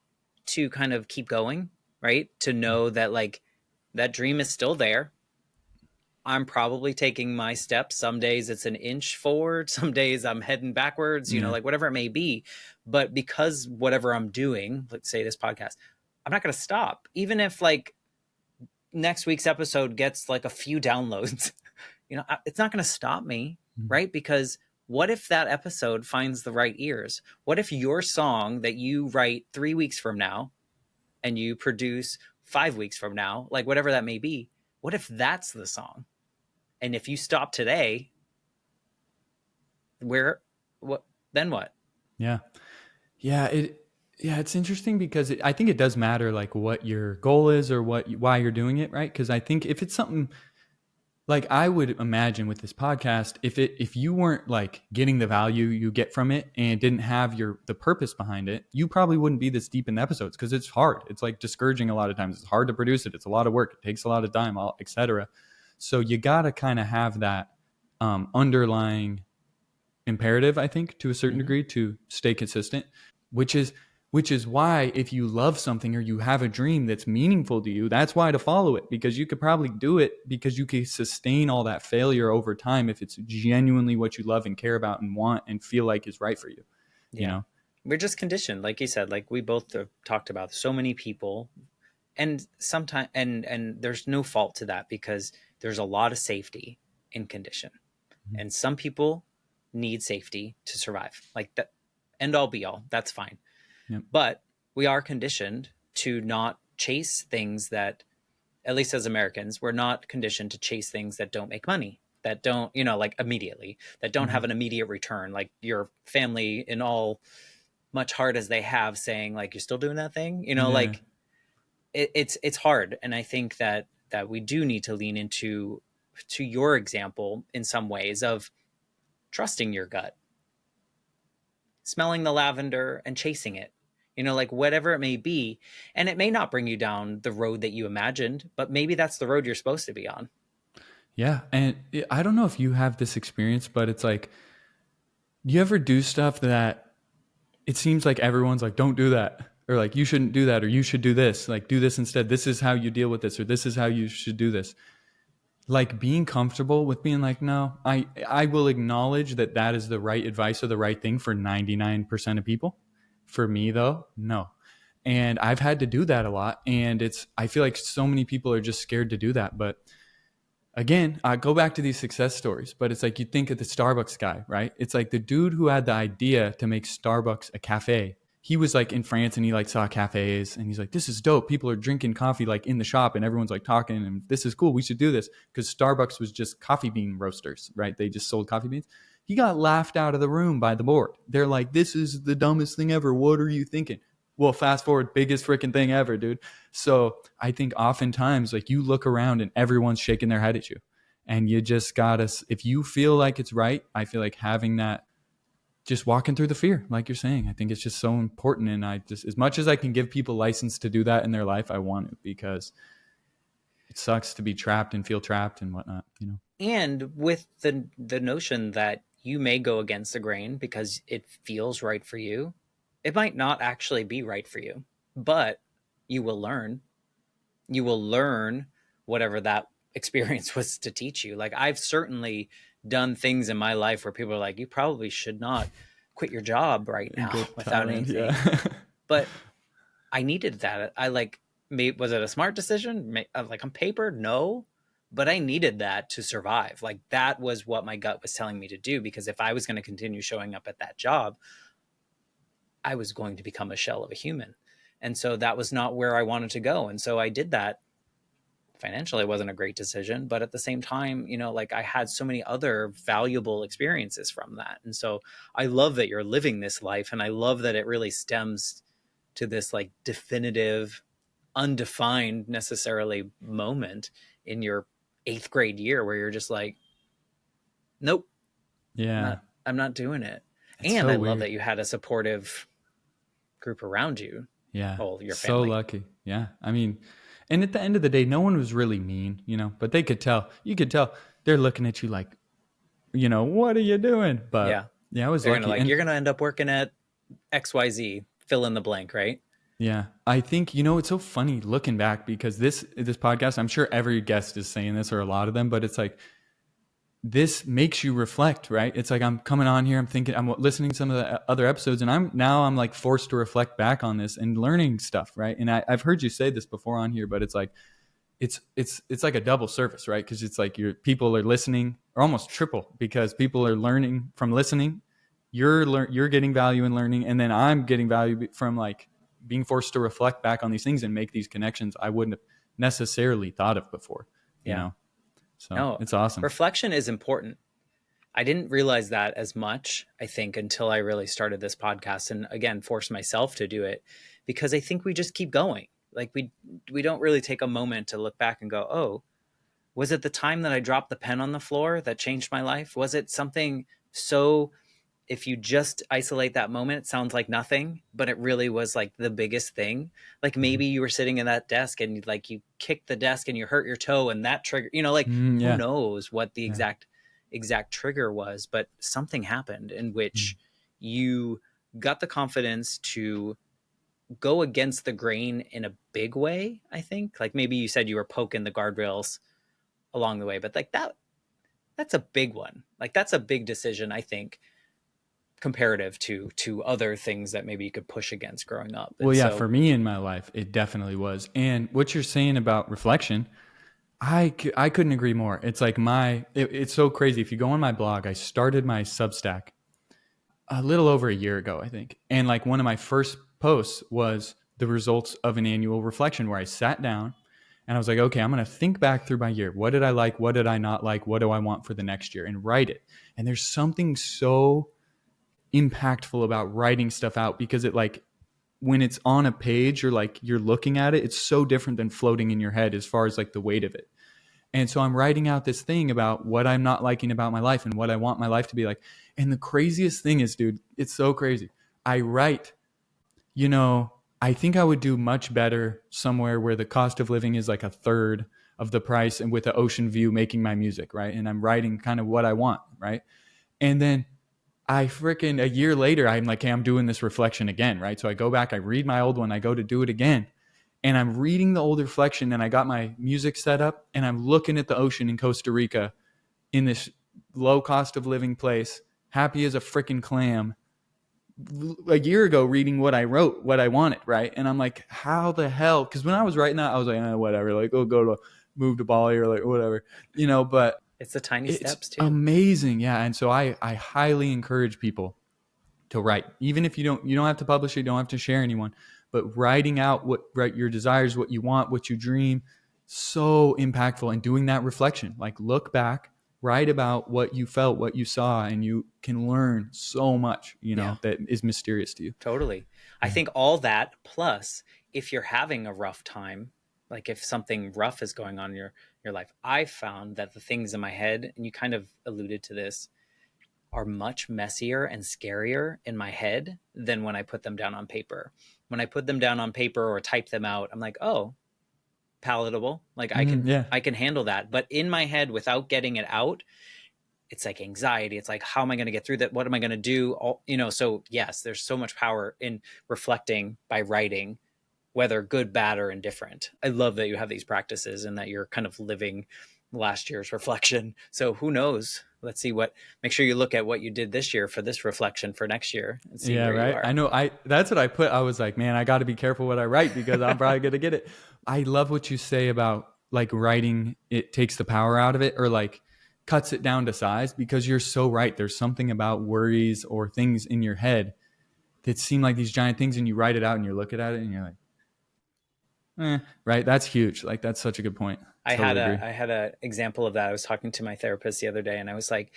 to kind of keep going, right? To know that like that dream is still there. I'm probably taking my steps. Some days it's an inch forward, some days I'm heading backwards, Yeah. like whatever it may be. But because whatever I'm doing, let's say this podcast, I'm not going to stop. Even if like next week's episode gets like a few downloads, it's not going to stop me, right? Because what if that episode finds the right ears? What if your song that you write 3 weeks from now and you produce 5 weeks from now, like whatever that may be, what if that's the song? And if you stop today, where, what, then what? Yeah. Yeah. It's interesting because I think it does matter like what your goal is or why you're doing it, right? Because I think if it's something like I would imagine with this podcast, if you weren't like getting the value you get from it and didn't have the purpose behind it, you probably wouldn't be this deep in the episodes because it's hard. It's like discouraging a lot of times. It's hard to produce it. It's a lot of work. It takes a lot of time, etc. So you got to kind of have that underlying imperative, I think, to a certain Mm-hmm. degree to stay consistent, which is why if you love something or you have a dream that's meaningful to you, that's why to follow it, because you could probably do it because you can sustain all that failure over time if it's genuinely what you love and care about and want and feel like is right for you, you Yeah. know? We're just conditioned. Like you said, like we both have talked about so many people, and sometimes, and there's no fault to that because there's a lot of safety in condition. Mhm. And some people need safety to survive. Like that, end all be all. That's fine. Yep. But we are conditioned to not chase things that, at least as Americans, we're not conditioned to chase things that don't make money, that don't, like immediately, that don't Mm-hmm. have an immediate return. Like your family, in all much heart as they have, saying like, "You're still doing that thing," Yeah. like it's hard. And I think that we do need to lean into to your example in some ways of trusting your gut, smelling the lavender and chasing it, like whatever it may be. And it may not bring you down the road that you imagined, but maybe that's the road you're supposed to be on. Yeah. And I don't know if you have this experience, but it's like, you ever do stuff that it seems like everyone's like, don't do that, or like, you shouldn't do that, or you should do this, like, do this instead. This is how you deal with this, or this is how you should do this. like being comfortable with being like, no, I will acknowledge that that is the right advice or the right thing for 99% of people. For me though, no. And I've had to do that a lot, and I feel like so many people are just scared to do that. But again, I go back to these success stories, but it's like you think of the Starbucks guy, right? It's like the dude who had the idea to make Starbucks a cafe. He was like in France and he like saw cafes and he's like, this is dope. People are drinking coffee like in the shop and everyone's like talking and this is cool. We should do this, because Starbucks was just coffee bean roasters, right? They just sold coffee beans. He got laughed out of the room by the board. They're like, this is the dumbest thing ever. What are you thinking? Well, fast forward, biggest freaking thing ever, dude. So I think oftentimes, like, you look around and everyone's shaking their head at you. And you just gotta, if you feel like it's right, I feel like having that, just walking through the fear, like you're saying, I think it's just so important. And I just, as much as I can give people license to do that in their life, I want to, because it sucks to be trapped and feel trapped and whatnot, you know? And with the notion that you may go against the grain because it feels right for you, it might not actually be right for you, but you will learn. You will learn whatever that experience was to teach you. Like, I've certainly done things in my life where people are like, you probably should not quit your job right now Get without tired. Yeah. anything. But I needed that. I like, was it a smart decision? Like on paper, no, but I needed that to survive. Like, that was what my gut was telling me to do, because if I was going to continue showing up at that job, I was going to become a shell of a human. And so that was not where I wanted to go. And so I did that. Financially, it wasn't a great decision, but at the same time, like, I had so many other valuable experiences from that. And so I love that you're living this life, and I love that it really stems to this like definitive, undefined necessarily moment in your eighth grade year where you're just like, nope, I'm Yeah. not, I'm not doing it. It's And so I love weird. that you had a supportive group around you. Yeah. Well, your So family. lucky. Yeah. I mean, and at the end of the day, no one was really mean, you know, but they could tell. You could tell they're looking at you like, you know, what are you doing? But Yeah. yeah, I was They're going to lucky. like, And you're going to end up working at XYZ, fill in the blank, right? yeah, I think, you know, it's so funny looking back, because this podcast, I'm sure every guest is saying this, or a lot of them, but it's like, this makes you reflect, right? It's like I'm coming on here, I'm thinking, I'm listening to some of the other episodes, and I'm like forced to reflect back on this and learning stuff, right? And I've heard you say this before on here, but it's like it's like a double service, right? Because it's like your people are listening, or almost triple, because people are learning from listening. You're getting value in learning, and then I'm getting value from like being forced to reflect back on these things and make these connections I wouldn't have necessarily thought of before, you Yeah. know? So No, it's awesome. reflection is important. I didn't realize that as much, I think, until I really started this podcast, and again forced myself to do it, because I think we just keep going. Like, we don't really take a moment to look back and go, "Oh, was it the time that I dropped the pen on the floor that changed my life? Was it something so, if you just isolate that moment, it sounds like nothing, but it really was like the biggest thing. Like, maybe you were sitting in that desk and like you kicked the desk and you hurt your toe, and that trigger, like, who Yeah, knows what the yeah. exact trigger was, but something happened in which you got the confidence to go against the grain in a big way, I think. Like, maybe you said you were poking the guardrails along the way, but like that's a big one. Like, that's a big decision, I think, comparative to other things that maybe you could push against growing up. Well, And yeah, so, for me in my life, it definitely was. And what you're saying about reflection, I couldn't agree more. It's like it's so crazy. If you go on my blog, I started my Substack a little over a year ago, I think. And like one of my first posts was the results of an annual reflection, where I sat down and I was like, okay, I'm going to think back through my year. What did I like? What did I not like? What do I want for the next year? And write it. And there's something so impactful about writing stuff out, because it like, when it's on a page, you're looking at it, it's so different than floating in your head as far as like the weight of it. And so I'm writing out this thing about what I'm not liking about my life and what I want my life to be like. And the craziest thing is, dude, it's so crazy. I write, you know, I think I would do much better somewhere where the cost of living is like a third of the price, and with an ocean view, making my music, right? And I'm writing kind of what I want, right? And then I freaking, a year later, I'm like, hey, I'm doing this reflection again, right? So I go back, I read my old one, I go to do it again. and I'm reading the old reflection, and I got my music set up, and I'm looking at the ocean in Costa Rica in this low cost of living place, happy as a freaking clam, a year ago reading what I wrote, what I wanted, right? And I'm like, how the hell? Because when I was writing that, I was like, whatever, like, oh, go to move to Bali or like whatever, but It's the tiny it's steps too. amazing. Yeah. And so I highly encourage people to write, even if you don't have to publish it, you don't have to share anyone, but writing out your desires, what you want, what you dream, so impactful. And doing that reflection, like look back, write about what you felt, what you saw, and you can learn so much, Yeah, that is mysterious to you. totally. I Yeah. think all that plus if you're having a rough time, like if something rough is going on in your life, I found that the things in my head, and you kind of alluded to this, are much messier and scarier in my head than when I put them down on paper. When I put them down on paper or type them out, I'm like, "Oh, palatable. Like Yeah. I can handle that." But in my head without getting it out, it's like anxiety. It's like, how am I going to get through that? What am I going to do? So yes, there's so much power in reflecting by writing, whether good, bad, or indifferent. I love that you have these practices and that you're kind of living last year's reflection. So who knows? Let's see make sure you look at what you did this year for this reflection for next year and see Yeah, where you right. I are. know. That's what I put. I was like, man, I got to be careful what I write because I'm probably gonna get it. I love what you say about like writing. It takes the power out of it, or like cuts it down to size. Because you're so right. There's something about worries or things in your head that seem like these giant things, and you write it out, and you're looking at it, and you're like, right. That's huge. Like that's such a good point. Totally agree. I had a example of that. I was talking to my therapist the other day, and I was like,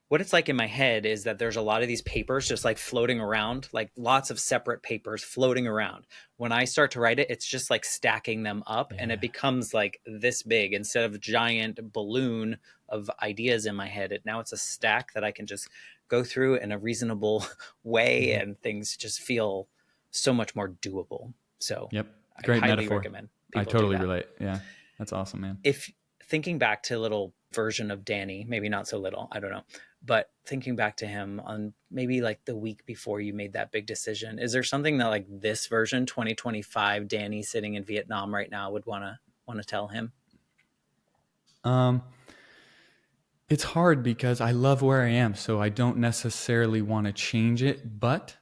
what it's like in my head is that there's a lot of these papers just like floating around, like lots of separate papers floating around. When I start to write it, it's just like stacking them up, and it Yeah. becomes like this big instead of a giant balloon of ideas in my head. Now it's a stack that I can just go through in a reasonable way, Mm-hmm. and things just feel so much more doable. So Yep. I Great highly metaphor. recommend I people do totally that. relate. Yeah. That's awesome, man. If thinking back to a little version of Danny, maybe not so little, I don't know, but thinking back to him on maybe like the week before you made that big decision, is there something that like this version 2025 Danny sitting in Vietnam right now would want to tell him? Um, it's hard because I love where I am, so I don't necessarily want to change it. But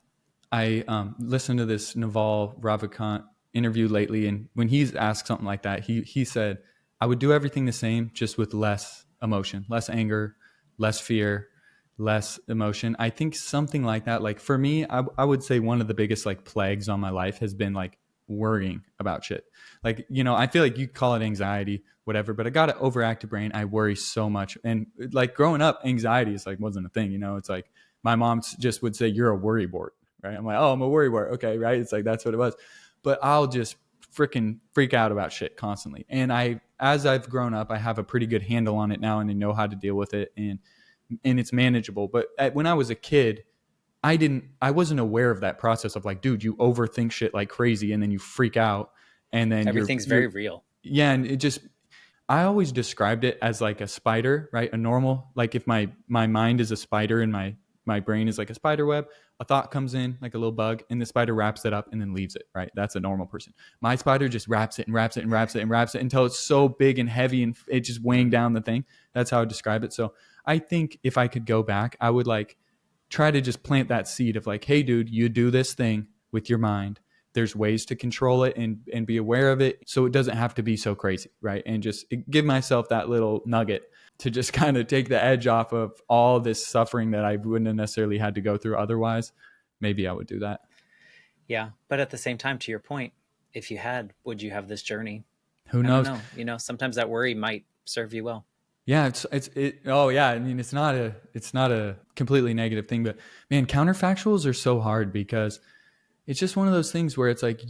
I listened to this Naval Ravikant interview lately, and when he's asked something like that, he said, "I would do everything the same, just with less emotion, less anger, less fear, less emotion." I think something like that. Like for me, I would say one of the biggest like plagues on my life has been like worrying about shit. Like I feel like you call it anxiety, whatever, but I got an overactive brain. I worry so much, and like growing up, anxiety is like wasn't a thing. It's like my mom just would say, "You're a worry board." Right? I'm like, oh, I'm a worry wart. Okay, right? It's like that's what it was. But I'll just freaking freak out about shit constantly. And as I've grown up, I have a pretty good handle on it now, and I know how to deal with it, and it's manageable. But when I was a kid, I wasn't aware of that process of like, dude, you overthink shit like crazy, and then you freak out, and then Everything's very real. yeah, and it just I always described it as like a spider, right? A normal, like if my mind is a spider and my brain is like a spider web, a thought comes in like a little bug, and the spider wraps it up and then leaves it, right? That's a normal person. My spider just wraps it and wraps it and wraps it and wraps it until it's so big and heavy and it's just weighing down the thing. That's how I describe it. So I think if I could go back, I would like try to just plant that seed of like, hey, dude, you do this thing with your mind. There's ways to control it and be aware of it so it doesn't have to be so crazy, right? And just give myself that little nugget to just kind of take the edge off of all this suffering that I wouldn't have necessarily had to go through otherwise. Maybe I would do that. Yeah, but at the same time, to your point, if you had, would you have this journey? Who I don't knows? know. Sometimes that worry might serve you well. Yeah, oh yeah, I mean it's not a completely negative thing, but man, counterfactuals are so hard because it's just one of those things where it's like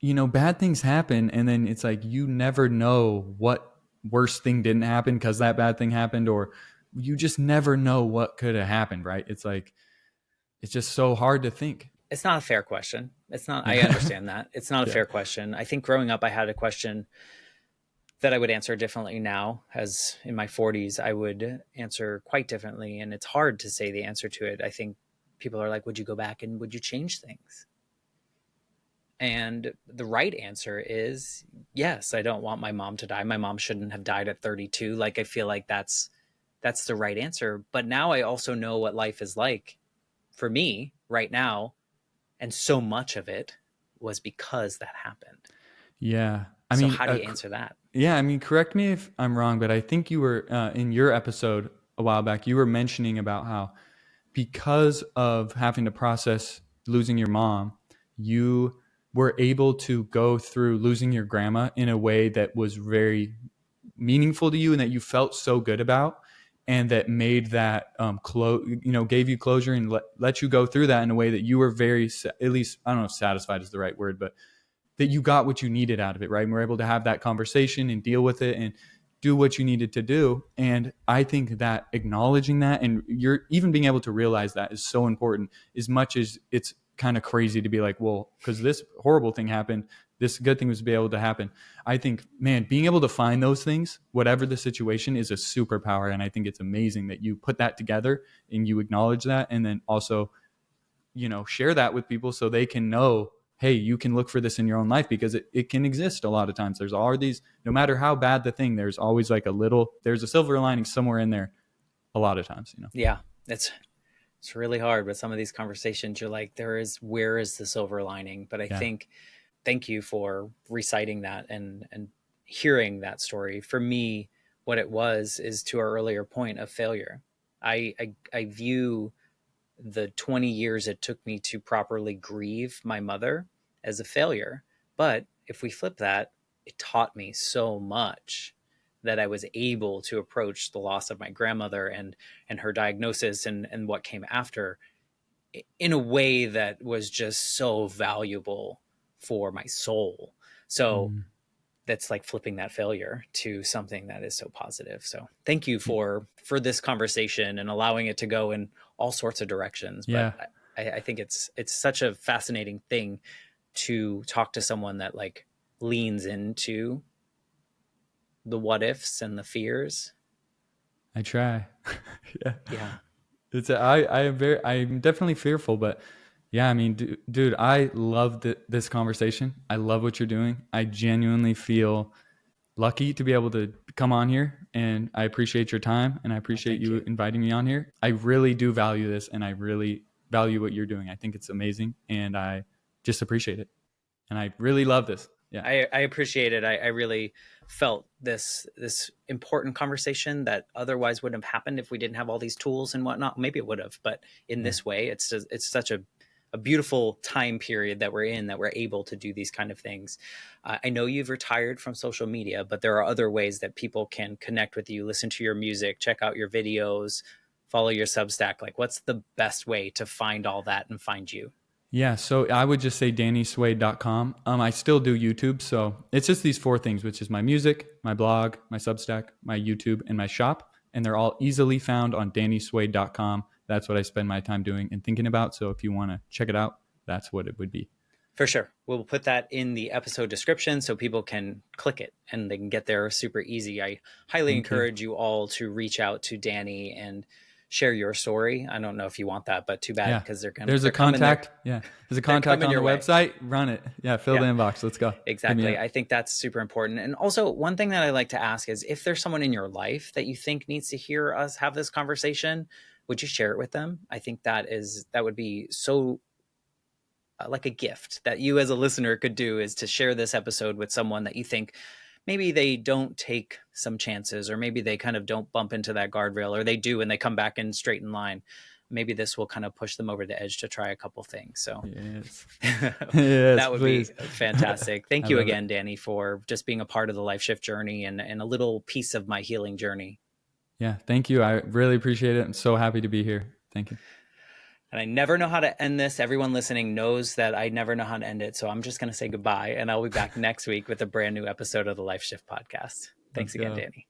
bad things happen, and then it's like you never know what worst thing didn't happen because that bad thing happened, or you just never know what could have happened, right? It's like it's just so hard to think. It's not a fair question. It's not, I Yeah. understand that. It's not a Yeah. fair question. I think growing up, I had a question that I would answer differently now. As in my 40s, I would answer quite differently. And it's hard to say the answer to it. I think people are like, would you go back and would you change things? And the right answer is yes, I don't want my mom to die. My mom shouldn't have died at 32. Like I feel like that's the right answer. But now I also know what life is like for me right now, and so much of it was because that happened. Yeah. I So mean, how do you answer that? yeah, I mean, correct me if I'm wrong, but I think you were in your episode a while back, you were mentioning about how because of having to process losing your mom, you were able to go through losing your grandma in a way that was very meaningful to you and that you felt so good about, and that made that gave you closure and let you go through that in a way that you were very, at least, I don't know if satisfied is the right word, but that you got what you needed out of it, right? And we're able to have that conversation and deal with it and do what you needed to do. And I think that acknowledging that, and you're even being able to realize that, is so important, as much as it's kind of crazy to be like, well, because this horrible thing happened, this good thing was to be able to happen. I think, man, being able to find those things, whatever the situation, is a superpower. And I think it's amazing that you put that together and you acknowledge that, and then also, share that with people so they can know, hey, you can look for this in your own life, because it can exist a lot of times. There's all these, no matter how bad the thing, there's always like there's a silver lining somewhere in there a lot of times. Yeah, it's really hard with some of these conversations. You're like, where is the silver lining? But I Yeah. think, thank you for reciting that and hearing that story. For me, what it was is, to our earlier point, of failure. I view the 20 years it took me to properly grieve my mother as a failure. But if we flip that, it taught me so much that I was able to approach the loss of my grandmother and her diagnosis and what came after in a way that was just so valuable for my soul. So Mm. that's like flipping that failure to something that is so positive. So thank you for this conversation and allowing it to go in all sorts of directions. But Yeah. I think it's such a fascinating thing to talk to someone that like leans into the what ifs and the fears. I try. Yeah. Yeah. I'm definitely fearful, but yeah, I mean, dude, I love this conversation. I love what you're doing. I genuinely feel lucky to be able to come on here, and I appreciate your time, and I Oh, appreciate thank you you. inviting me on here. I really do value this, and I really value what you're doing. I think it's amazing, and I just appreciate it. And I really love this. Yeah. I appreciate it. I really felt this important conversation that otherwise wouldn't have happened if we didn't have all these tools and whatnot. Maybe it would have, but in Yeah. this way, it's such a beautiful time period that we're in, that we're able to do these kind of things. I know you've retired from social media, but there are other ways that people can connect with you, listen to your music, check out your videos, follow your Substack. Like, what's the best way to find all that and find you? Yeah, so I would just say DannySuede.com. I still do YouTube, so it's just these four things, which is my music, my blog, my Substack, my YouTube, and my shop, and they're all easily found on DannySuede.com. That's what I spend my time doing and thinking about. So if you want to check it out, that's what it would be. For sure. We'll put that in the episode description so people can click it and they can get there super easy. I highly Thank you. encourage you all to reach out to Danny and share your story. I don't know if you want that, but too bad, Yeah, because there's a they're coming there. contact. Yeah, there's a They're contact coming on the your way. website. Run it. Yeah, fill the Yeah, inbox. Let's go. Hit me exactly. up. I think that's super important. And also, one thing that I like to ask is, if there's someone in your life that you think needs to hear us have this conversation, would you share it with them? I think that would be so like a gift that you as a listener could do, is to share this episode with someone that you think maybe they don't take some chances, or maybe they kind of don't bump into that guardrail, or they do and they come back in straight in line. Maybe this will kind of push them over the edge to try a couple things. So Yes. Yes, that would be please. fantastic. I Thank you love it. again, Danny, for just being a part of the life shift journey and a little piece of my healing journey. Yeah, thank you. I really appreciate it. I'm so happy to be here. Thank you. And I never know how to end this. Everyone listening knows that I never know how to end it. So I'm just going to say goodbye, and I'll be back next week with a brand new episode of the Life Shift podcast. Let's Thanks again, go. Danny.